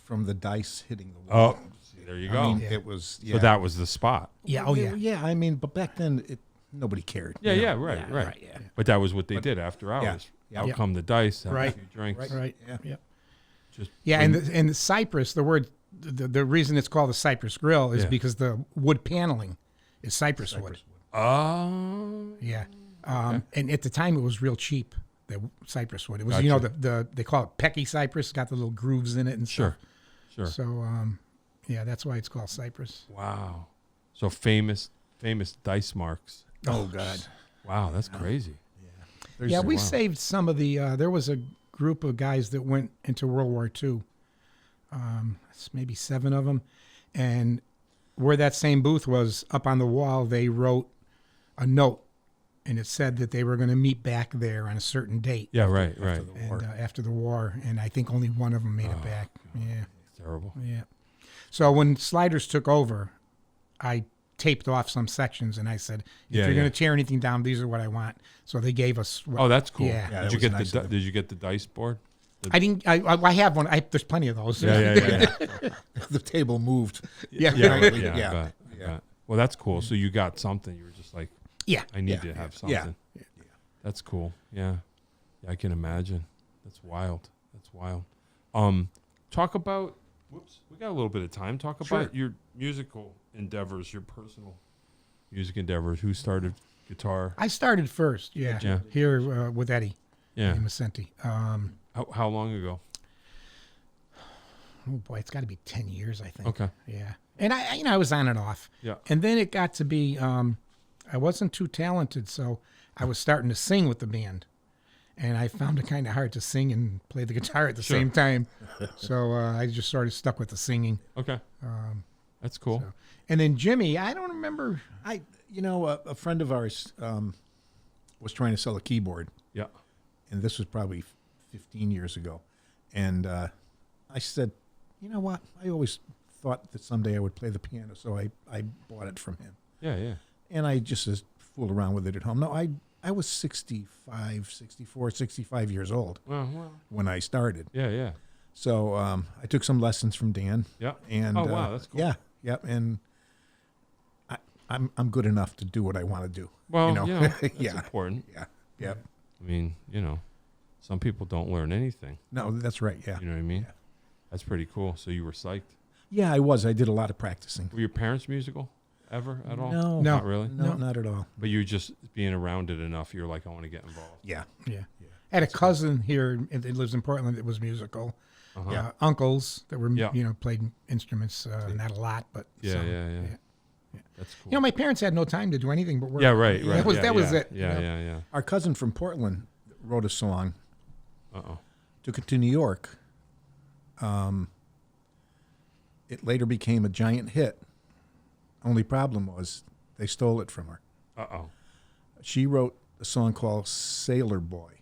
from the dice hitting the wall. Oh, there you go. I mean, it was. Yeah. So that was the spot. Yeah. Oh yeah. Yeah. I mean, but back then, nobody cared. Yeah, you yeah, know? right, right. right, yeah. But that was what they did after hours. yeah. Out Yeah. come the dice, have Right. a few drinks. Right. Yeah. Yeah. Just Yeah, and the Cypress, the word, the reason it's called the Cypress Grill is Yeah. because the wood paneling is cypress wood. Oh, Yeah, and at the time it was real cheap. The cypress wood. It was Gotcha. the they call it pecky cypress. Got the little grooves in it and sure, stuff. sure. So yeah, that's why it's called cypress. Wow. So famous dice marks. Oh God. Wow, that's crazy. There's Yeah, we wow. saved some of the. There was a group of guys that went into World War II. It's maybe 7 of them, and where that same booth was up on the wall, they wrote a note, and it said that they were going to meet back there on a certain date. Yeah, right, right. And after the war, and I think only one of them made it back. Yeah, Terrible. yeah. So when Sliders took over, I taped off some sections, and I said, "If Yeah, you're yeah. going to tear anything down, these are what I want." So they gave us. Oh, that's cool. Yeah. Yeah, Did that you was get nice the of them. Did you get the dice board? I didn't. I have one. There's plenty of those. Yeah, yeah, yeah. the table moved. yeah, yeah, right. yeah, I Yeah. bet, I Yeah. bet. Well, that's cool. So you got something. You were just like, yeah. I need Yeah. to have Yeah. something. That's cool. Yeah. I can imagine. That's wild. That's wild. Talk about. Whoops. We got a little bit of time. Talk Sure. about your musical endeavors, your personal music endeavors. Who started guitar? I started first. Yeah, Yeah. here with Eddie Yeah. Macenti. How long ago? Oh boy, it's got to be 10 years, I think. Okay. Yeah, and I was on and off. Yeah. And then it got to be, I wasn't too talented, so I was starting to sing with the band, and I found it kind of hard to sing and play the guitar at the Sure. same time. So I just sort of stuck with the singing. Okay. That's cool. so- And then Jimmy, I don't remember. A friend of ours was trying to sell a keyboard, Yeah. and this was probably 15 years ago. And I said, you know what? I always thought that someday I would play the piano, so I bought it from him. Yeah. Yeah. And I just fooled around with it at home. No, I was 65 years old Well. when I started. Yeah. Yeah. So I took some lessons from Dan. Yeah. And Oh, wow, that's cool. Yeah, yeah, and I'm good enough to do what I want to do. Well, you know, that's yeah, important. yeah, yeah. I mean, some people don't learn anything. No, that's right. Yeah, You know what I mean? Yeah. That's pretty cool. So you were psyched. yeah. I was. I did a lot of practicing. Were your parents musical ever at all? No, No. Not really? no, not at all. But you just being around it enough, you're like, I want to get involved. Yeah, Yeah. I had a cousin here that lives in Portland that was musical. Uh-huh. Uncles that were, Yeah. Played instruments, not a lot, but Yeah, some. yeah. That's cool. My parents had no time to do anything but work. Yeah, right. That was it. Yeah, yeah. our cousin from Portland wrote a song. Uh-oh. Took it to New York. It later became a giant hit. Only problem was they stole it from her. Uh-oh. She wrote a song called Sailor Boy,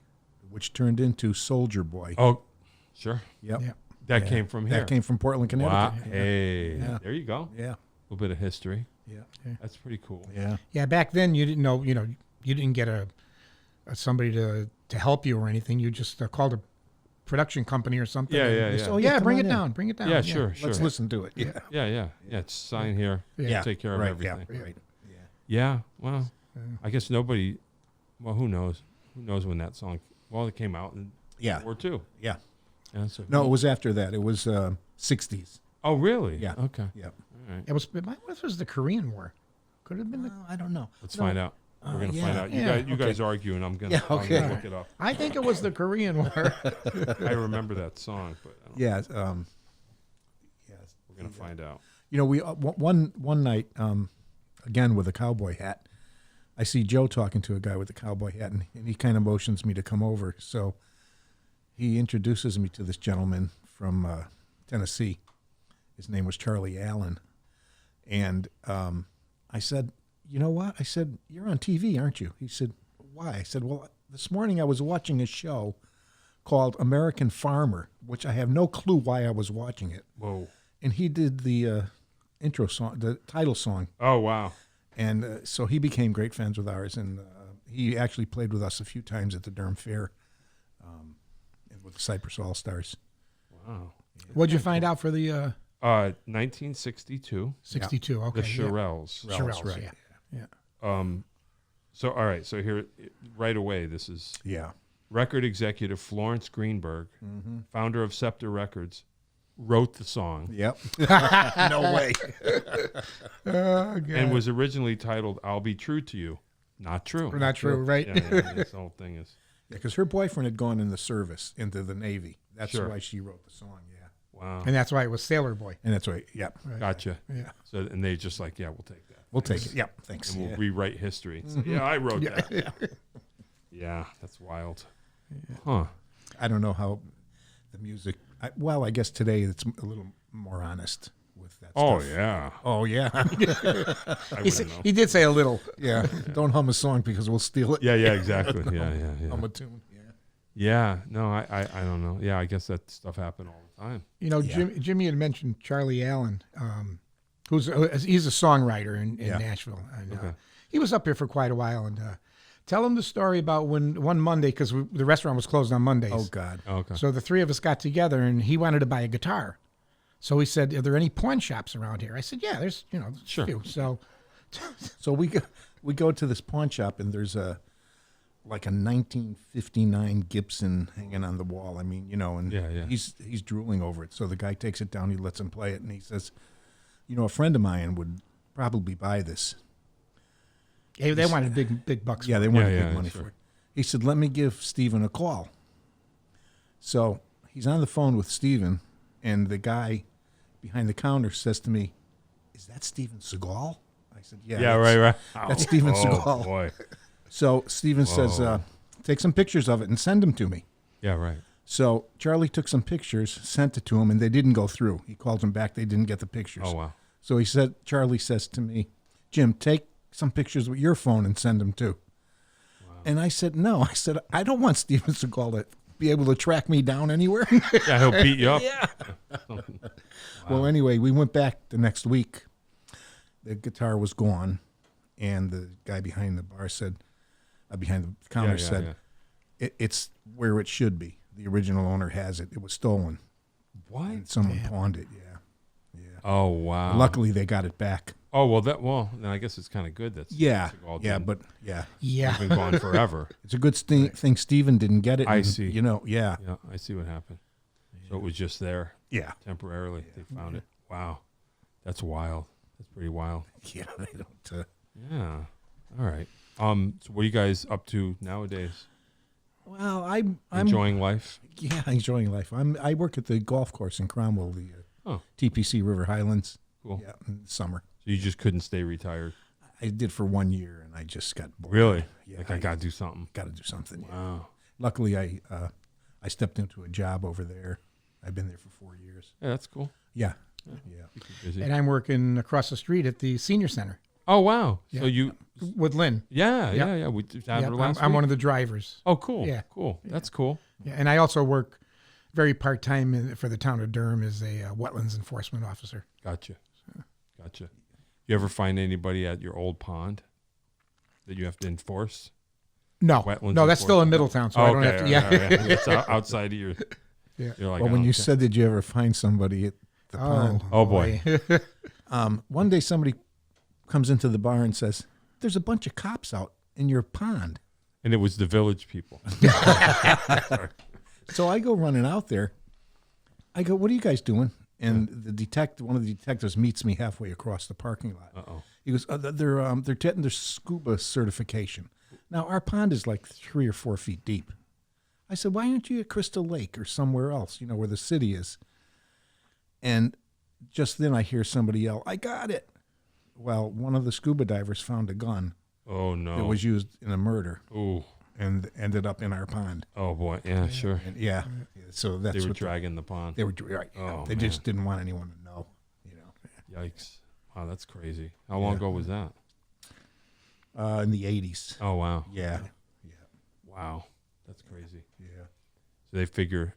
which turned into Soldier Boy. Oh, sure. Yep. Yeah. That Yeah. came from here. That came from Portland, Wow. Connecticut. Hey, Yeah. there you go. Yeah. A little bit of history. Yeah. That's pretty cool. Yeah. Yeah, back then you didn't know, you didn't get a somebody to help you or anything. You just called a production company or something. Yeah, and yeah, they yeah. said, Oh, oh, yeah, yeah, come bring on it in. down. Bring it down. Yeah, sure, sure. Let's listen to it. Yeah. Yeah. It's sign here. Yeah. Take care of Right. everything. Yeah. Right. Yeah. Well, I guess nobody. Well, who knows? Who knows when that song? Well, it came out in Yeah. World War II. Yeah. Yeah. So No, it was after that. It was 60s. Oh, really? Yeah. Okay. Yeah. All right. What if it was the Korean War? Could have been the. I don't know. Let's find out. We're gonna yeah. find out. You Yeah, guys, you guys argue, and I'm gonna okay. look it up. I think it was the Korean War. I remember that song, but I don't Yeah. we're gonna find out. We one night, again with a cowboy hat, I see Joe talking to a guy with a cowboy hat, and he kind of motions me to come over. So he introduces me to this gentleman from Tennessee. His name was Charlie Allen, and I said, "You know what?" I said, "You're on TV, aren't you?" He said, "Why?" I said, "Well, this morning I was watching a show called American Farmer, which I have no clue why I was watching it." Whoa. And he did the intro song, the title song. Oh, wow. And so he became great friends with ours. And he actually played with us a few times at the Durham Fair and with the Cypress All-Stars. Wow. What'd you find out for the 1962. 62? Okay. The Shirelles. Shirelles, right. yeah. So, all right. So here, right away, this is Yeah. record executive Florence Greenberg, founder of Scepter Records, wrote the song Yep. No way. and was originally titled "I'll Be True to You." Not true. Not true, right? Yeah, this whole thing is. Yeah, because her boyfriend had gone in the service, into the Navy. That's Sure. why she wrote the song, yeah. Wow. And that's why it was Sailor Boy. And that's right, yep. Gotcha. Yeah. So, and they just like, yeah, we'll take that. We'll take it. Yep, thanks. And we'll Yeah. rewrite history. So, yeah, I wrote that. Yeah, that's wild. Huh. I don't know how the music, I guess today it's a little more honest with that Oh, stuff. yeah. Oh, yeah. I wouldn't know. He did say a little. Yeah, don't hum a song because we'll steal it. Yeah, exactly. Yeah. Hum a tune. Yeah. Yeah, no, I don't know. Yeah, I guess that stuff happened all the time. Yeah. Jimmy had mentioned Charlie Allen, he's a songwriter in Yeah. Nashville. And, Okay. he was up here for quite a while. And tell him the story about when one Monday, because the restaurant was closed on Mondays. Oh, God. Okay. So the three of us got together, and he wanted to buy a guitar. So he said, "Are there any pawn shops around here?" I said, "Yeah, there's Sure. a few." So So we go to this pawn shop, and there's a 1959 Gibson hanging on the wall. I mean, and Yeah. he's drooling over it. So the guy takes it down, he lets him play it, and he says, "A friend of mine would probably buy this." they wanted big bucks. Yeah, they wanted Yeah, big money sure. for it. He said, "Let me give Stephen a call." So he's on the phone with Stephen, and the guy behind the counter says to me, "Is that Steven Seagal?" I said, "Yeah, Yeah, right. that's Steven Seagal." Oh, boy. So Stephen says, Whoa. "Take some pictures of it and send them to me." Yeah, right. So Charlie took some pictures, sent it to him, and they didn't go through. He called him back; they didn't get the pictures. Oh, wow. So Charlie says to me, "Jim, take some pictures with your phone and send them too." And I said, "No." I said, "I don't want Steven Seagal to be able to track me down anywhere." Yeah, he'll beat you up. Yeah. Well, anyway, we went back the next week. The guitar was gone, and the guy behind the bar said, behind the counter Yeah. said, It's where it should be. The original owner has it. It was stolen. What? And someone pawned it. Yeah. Yeah. Oh wow. Luckily, they got it back. Oh well, then I guess it's kind of good. That's all Yeah, done. but yeah, It's been gone forever. it's a good thing Steven didn't get it. I and, see. You know, yeah. Yeah, I see what happened. So it was just there Yeah. temporarily. They found it. Wow, that's wild. That's pretty wild. Yeah, they don't. Yeah. All right. So what are you guys up to nowadays? Well, I'm Enjoying life? Yeah, enjoying life. I work at the golf course in Cromwell, the TPC River Highlands. Cool. Yeah, in the summer. So you just couldn't stay retired? I did for 1 year, and I just got bored. Really? Yeah, Like I got to do something. Got to do something. Yeah. Wow. Luckily, I stepped into a job over there. I've been there for 4 years. Yeah, that's cool. Yeah. Keep you busy. And I'm working across the street at the senior center Oh wow. Yeah. So you? with Lynn. Yeah. Yep. We had Yeah, her last I'm week. one of the drivers. Oh, cool. Yeah. Cool. That's cool. Yeah, and I also work very part-time for the town of Durham as a wetlands enforcement officer. Gotcha. You ever find anybody at your old pond that you have to enforce? No, Wetlands no, that's still in enforcement. Middletown, so I don't have to. Yeah. all right. It's outside of your. Yeah. You're like, Well, I when don't you care. said, did you ever find somebody at the pond? Oh, boy. One day somebody comes into the bar and says, "There's a bunch of cops out in your pond." And it was the village people. So I go running out there. I go, "What are you guys doing?" And one of the detectives meets me halfway across the parking lot. Uh-oh. He goes, "They're getting their scuba certification." Now our pond is like 3 or 4 feet deep. I said, "Why aren't you at Crystal Lake or somewhere else? You know where the city is?" And just then I hear somebody yell, "I got it!" Well, one of the scuba divers found a gun Oh no. that was used in a murder Ooh. and ended up in our pond. Oh boy. Yeah. Sure. And yeah, so that's They were what dragging the pond. they were right. Oh, they just didn't want anyone to know. You know, Yikes. Wow, that's crazy. How long ago was that? in the 80s. Oh wow. Yeah, Wow. That's crazy. yeah. So they figure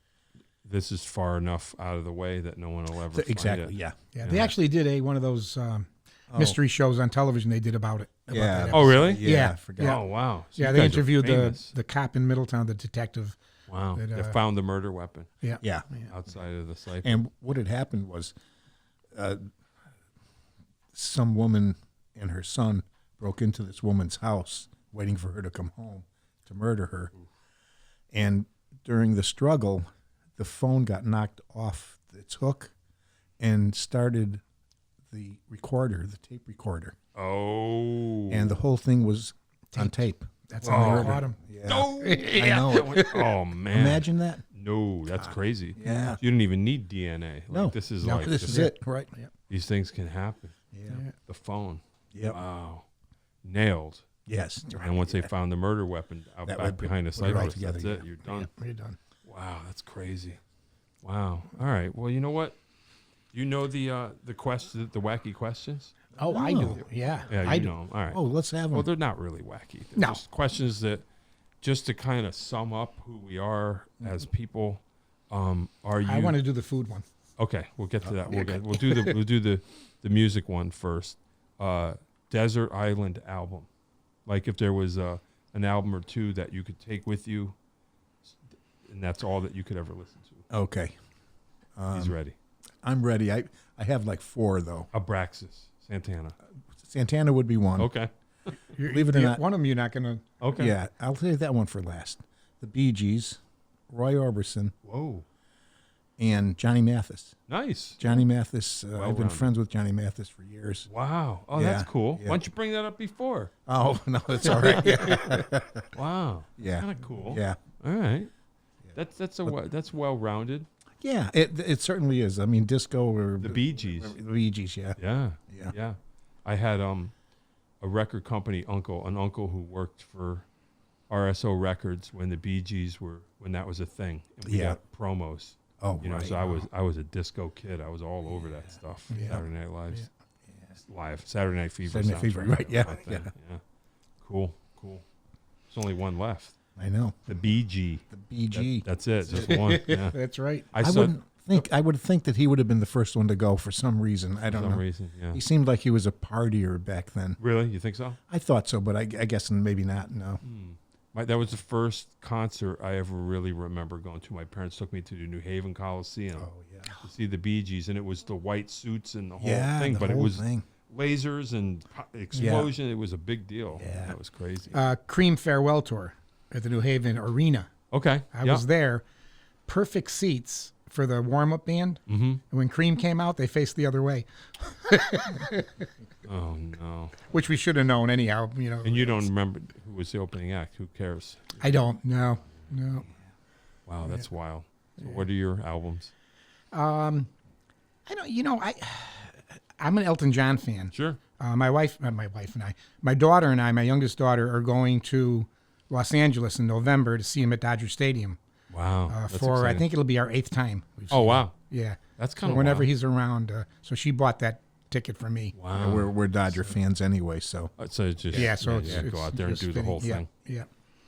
this is far enough out of the way that no one will ever find Exactly. it. Yeah. Yeah, they actually did one of those mystery shows on television. They did about it. About Yeah. that Oh episode. really? Yeah. Yeah. I forgot. Yeah. Oh wow. So Yeah, you they guys are interviewed famous. the cop in Middletown, the detective. Wow. that, They found the murder weapon Yeah. Yeah. outside of the site. And what had happened was, some woman and her son broke into this woman's house, waiting for her to come home to murder her. And during the struggle, the phone got knocked off its hook and started the recorder, the tape recorder. Oh. And the whole thing was on tape. That's how they caught him. Yeah. Oh. I know. Oh man. Imagine that. No, that's crazy. Yeah. You didn't even need DNA. Like, No. This is No, like this just- is it. Right. These things can happen. Yeah. The phone. Yep. Wow. Nailed. Yes. And once they found the murder weapon out That back would behind the put it all Cypress, together, that's yeah. it. You're done. You're done. Wow, that's crazy. Wow. All right. Well, you know what? You know the question, the wacky questions. Oh, I No. do. Yeah, Yeah, you I do. know 'em. All right. Oh, let's have Well, them. they're not really wacky. They're No. just questions that, just to kind of sum up who we are as people. Are you? I want to do the food one. Okay, we'll get to that. We'll do the music one first. Desert Island album. Like if there was an album or two that you could take with you, and that's all that you could ever listen to. Okay. He's ready. I'm ready. I have like 4 though. Abraxas, Santana. Santana would be one. Okay. Believe it or not. one of them you're not gonna. Okay. Yeah, I'll save that one for last. The Bee Gees, Roy Orbison, Whoa. and Johnny Mathis. Nice. Johnny Mathis. I've been Well-rounded. friends with Johnny Mathis for years. Wow. Oh, Yeah, that's cool. yeah. Why don't you bring that up before? Oh no, that's all right. Yeah, Wow. Yeah. Kind of cool. yeah, All right. That's well rounded. yeah. It certainly is. I mean, disco or The Bee Gees. The Bee Gees. Yeah, Yeah. Yeah. Yeah. I had a record company uncle, an uncle who worked for RSO Records when the Bee Gees when that was a thing. And we Yeah. got promos. Oh, You know, right. so I was a disco kid. I was all over that stuff. Yeah. Saturday Night Live. Saturday Night Fever. Saturday Night Fever, soundtrack, right, yeah, that thing, yeah. Cool. There's only one left. I know. The BG. The BG. That's it. Just one. Yeah. That's right. I would think that he would have been the first one to go for some reason. I For don't some know. reason. Yeah. He seemed like he was a partier back then. Really? You think so? I thought so, but I guess maybe not. No. That was the first concert I ever really remember going to. My parents took me to the New Haven Coliseum to see the Bee Gees, and it was the white suits and the whole thing. The But whole it was thing. lasers and explosion. It was a big deal. Yeah. That was crazy. Cream farewell tour at the New Haven Arena. Okay. I was there. Perfect seats for the warm-up band. Mm-hmm. And when Cream came out, they faced the other way, Oh, no. which we should have known anyhow. You know. And you don't remember who was the opening act. Who cares? I don't. No. Wow, that's wild. So what are your albums? I don't. You know, I'm an Elton John fan. Sure. My daughter and I, my youngest daughter, are going to Los Angeles in November to see him at Dodger Stadium. Wow. That's I exciting. think it'll be our 8th time. We've Oh, seen him. wow. Yeah. That's So kind of whenever wild. he's around, so she bought that ticket for me. Wow. We're Dodger fans anyway, so. So it's just, Yeah, so it's, you it's go out there and just do the fitting. whole thing. Yeah.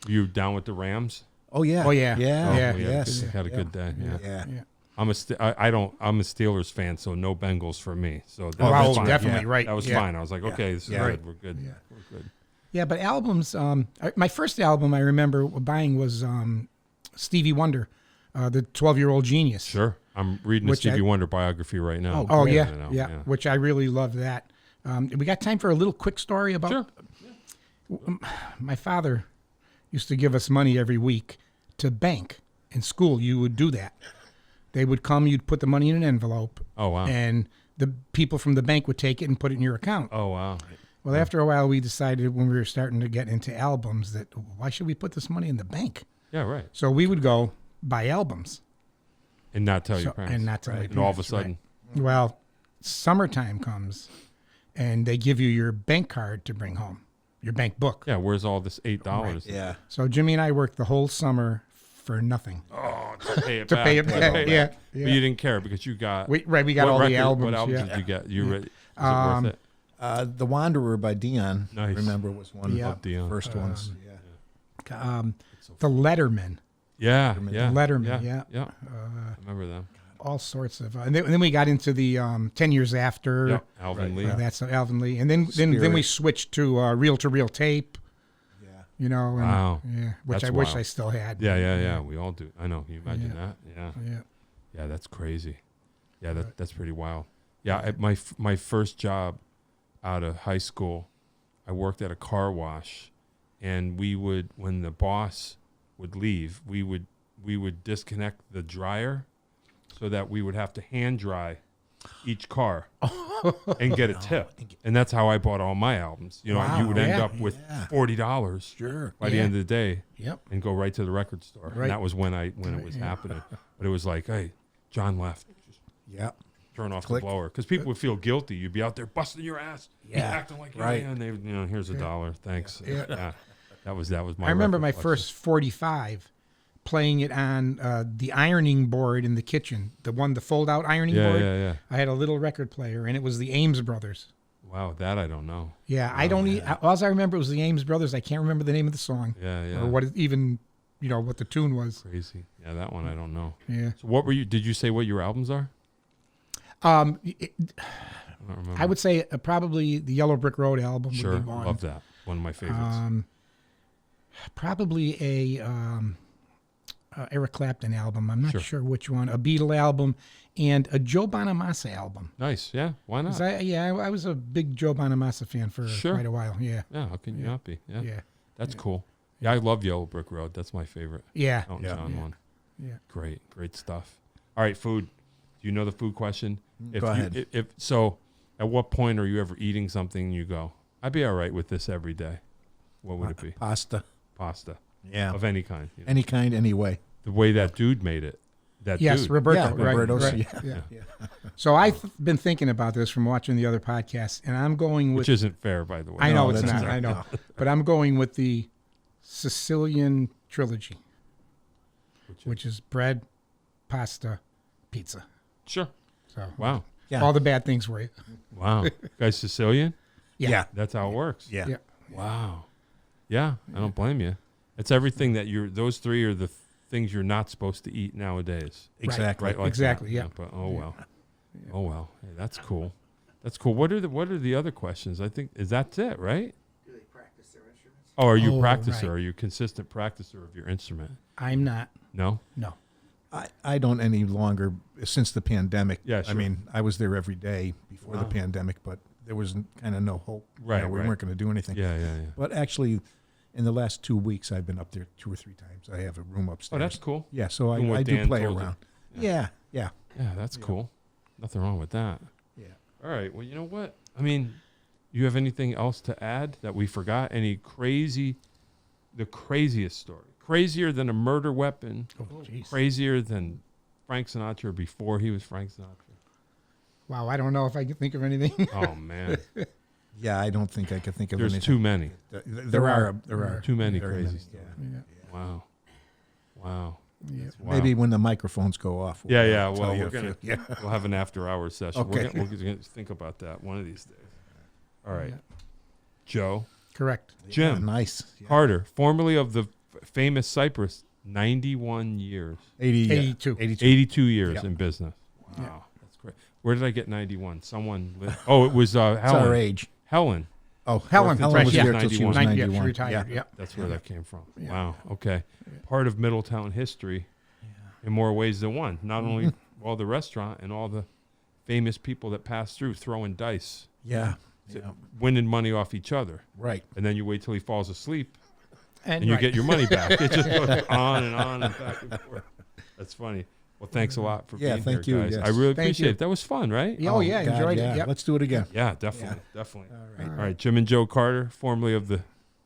You down with the Rams? Oh yeah. Oh, yeah. Yeah. Yeah. we Yes. had a good day. Yeah. Yeah. Yeah. I'm a Steelers fan, so no Bengals for me. So that Wow, was fine. definitely Yeah. right. That was yeah. fine. I was like, okay, this is Yeah. good. We're good. Yeah. We're good. Yeah, but albums. My first album I remember buying was Stevie Wonder, the 12-Year-Old Genius. Sure. I'm reading the Which Stevie I- Wonder biography right now. Oh You yeah, know, yeah, which I really love that. We got time for a little quick story about. Sure. My father used to give us money every week to bank. In school, you would do that. They would come, you'd put the money in an envelope, Oh, wow. and the people from the bank would take it and put it in your account. Oh, wow. Well, after a while, we decided when we were starting to get into albums that why should we put this money in the bank? Yeah, right. So we would go buy albums. And not tell your So- parents. and not tell your And all of a parents, right. sudden, Well, summertime comes, and they give you your bank card to bring home, your bank book. yeah, where's all this $8? Yeah. So Jimmy and I worked the whole summer for nothing. Oh, to pay it To back. pay it back, yeah, But yeah. you didn't care because you got. We got what all record, the albums. What albums yeah. did you get? You read? Was it worth it? The Wanderer by Dion. Nice. Remember was one Yeah. of the Dion. first ones. Yeah. The Letterman, Yeah, Letterman. yeah. Letterman, Yeah. yeah. I remember them. all sorts of, and then we got into the 10 years after. Yeah, Alvin Lee. That's Alvin Lee, and then we Spirit. switched to reel-to-reel tape. Yeah. You know, and, Wow. yeah, which That's I wish wild. I still had. Yeah. We all do. I know. Can you imagine Yeah. that? Yeah. Yeah. Yeah, that's crazy. Yeah, that's pretty wild. Yeah, my first job out of high school, I worked at a car wash, and we would, when the boss would leave, we would disconnect the dryer so that we would have to hand dry each car and get a tip. And that's how I bought all my albums. You know, Wow, you would end yeah. up with Yeah. $40 Sure. by the Yeah. end of the day Yep. and go right to the record store. Right. And that was when it was happening. But it was like, hey, John left. Just Yeah. turn off Click. the blower, because people would feel guilty. You'd be out there busting your ass, Yeah. acting like you're Right. and they, here's $1, thanks. Yeah. That was my. I remember record my collection. first 45, playing it on the ironing board in the kitchen, the fold-out ironing Yeah, board. yeah. I had a little record player, and it was the Ames Brothers. Wow, that I don't know. Yeah, I don't. All I remember was the Ames Brothers. I can't remember the name of the song Yeah. or what it even, what the tune was. Crazy. Yeah, that one I don't know. Yeah. So what were you? Did you say what your albums are? I I don't remember. would say probably the Yellow Brick Road album Sure, would be one. love that. One of my favorites. Probably a Eric Clapton album. I'm not Sure. sure which one. A Beatle album and a Joe Bonamassa album. Nice. Yeah. Why not? 'Cause I was a big Joe Bonamassa fan for Sure. quite a while. Yeah. Yeah. How can you not be? Yeah. Yeah. That's cool. Yeah, I love Yellow Brick Road. That's my favorite. Yeah. Elton Yeah. John one. Yeah. Great stuff. All right, food. Do you know the food question? Go ahead. If so, at what point are you ever eating something and you go, I'd be all right with this every day? What would it be? Pasta. Pasta Yeah. of any kind. Any kind, any way. The way that dude made it. That Yes, dude. Roberto. Yeah, right, Roberto's, right. yeah. Yeah. So I've been thinking about this from watching the other podcasts, and I'm going with. Which isn't fair, by the way. I know No, it's that's not. not, I know, no. but I'm going with the Sicilian trilogy, Which is- which is bread, pasta, pizza. Sure. So Wow. Yeah. all the bad things were it. Wow. Guys, Sicilian? Yeah. That's how it works. Yeah. Yeah. Wow. Yeah, I don't blame you. It's everything that those three are the things you're not supposed to eat nowadays. Exactly. Right? Like Exactly, that. yeah. But oh well. Oh well. Hey, that's cool. That's cool. What are the other questions? I think that's it, right? Do they practice their instruments? Oh, are you a Oh, practicer? right. Are you a consistent practicer of your instrument? I'm not. No? No. I don't any longer since the pandemic. Yeah, sure. I mean, I was there every day before the Wow. pandemic, but there was kind of no hope. Right, We right. weren't going to do anything. Yeah. But actually, in the last 2 weeks, I've been up there 2 or 3 times. I have a room upstairs. Oh, that's cool. Yeah, so Doing what I do Dan play told you. around. Yeah. Yeah, that's cool. Nothing wrong with that. Yeah. All right. Well, you know what? I mean, you have anything else to add that we forgot? The craziest story? Crazier than a murder weapon? Oh, jeez. Crazier than Frank Sinatra before he was Frank Sinatra? Wow, I don't know if I can think of anything. Oh, man. Yeah, I don't think I could think of There's anything. too many. There are. Too many very crazy many, stories. Yeah. Wow. Yeah. Wow. Maybe when the microphones go off. Yeah. I'll Well, tell you we're a few. gonna Yeah. we'll have an after-hours session. Okay. We're gonna think about that one of these days. All right, Yeah. Joe, Correct. Jim, Yeah, nice. Yeah. Carter, formerly of the famous Cypress, 91 years, 82. 82 years Yeah. in business. Wow, Yeah. that's great. Where did I get 91? Oh, it was It's our Helen. age. Helen. Oh, Helen, Helen was yeah. here till she was 91. 91. Yeah, she retired. Yeah. Yeah. That's where that came from. Yeah. Wow. Okay. Part of Middletown history in more ways than one. Not only all the restaurant and all the famous people that passed through throwing dice, Yeah. winning money off each other. Right. And then you wait till he falls asleep And and you right. get your money back. It just goes on and back and forth. That's funny. Well, thanks a lot for Yeah, being thank here, you, guys. yes. I really Thank appreciate you. it. That was fun, right? Oh, yeah, God, enjoyed yeah. it. Yep. Let's do it again. Yeah, definitely. Definitely. All right. All right, Jim and Joe Carter, formerly of the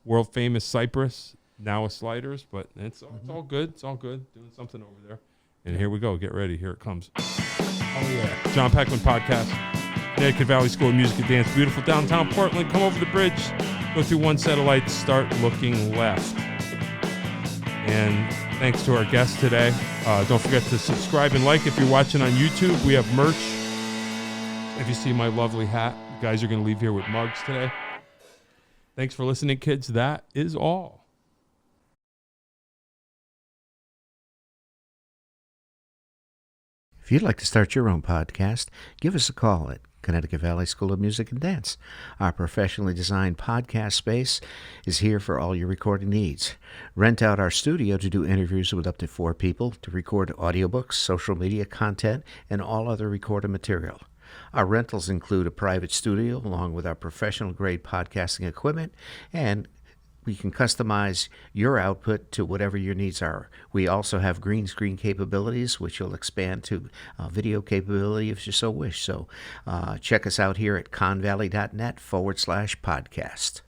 world famous Cypress, now a Sliders, but it's all good. It's all good. Doing something over there. And here we go. Get ready. Here it comes. Oh, yeah. John Peckman Podcast, Connecticut Valley School of Music and Dance, beautiful downtown Portland. Come over the bridge, go through one set of lights, start looking left. And thanks to our guest today. Don't forget to subscribe and like if you're watching on YouTube. We have merch. If you see my lovely hat, you guys are going to leave here with mugs today. Thanks for listening, kids. That is all. If you'd like to start your own podcast, give us a call at Connecticut Valley School of Music and Dance. Our professionally designed podcast space is here for all your recording needs. Rent out our studio to do interviews with up to 4 people, to record audiobooks, social media content, and all other recorded material. Our rentals include a private studio along with our professional-grade podcasting equipment, and we can customize your output to whatever your needs are. We also have green screen capabilities, which will expand to video capability if you so wish. So check us out here at convalley.net/podcast.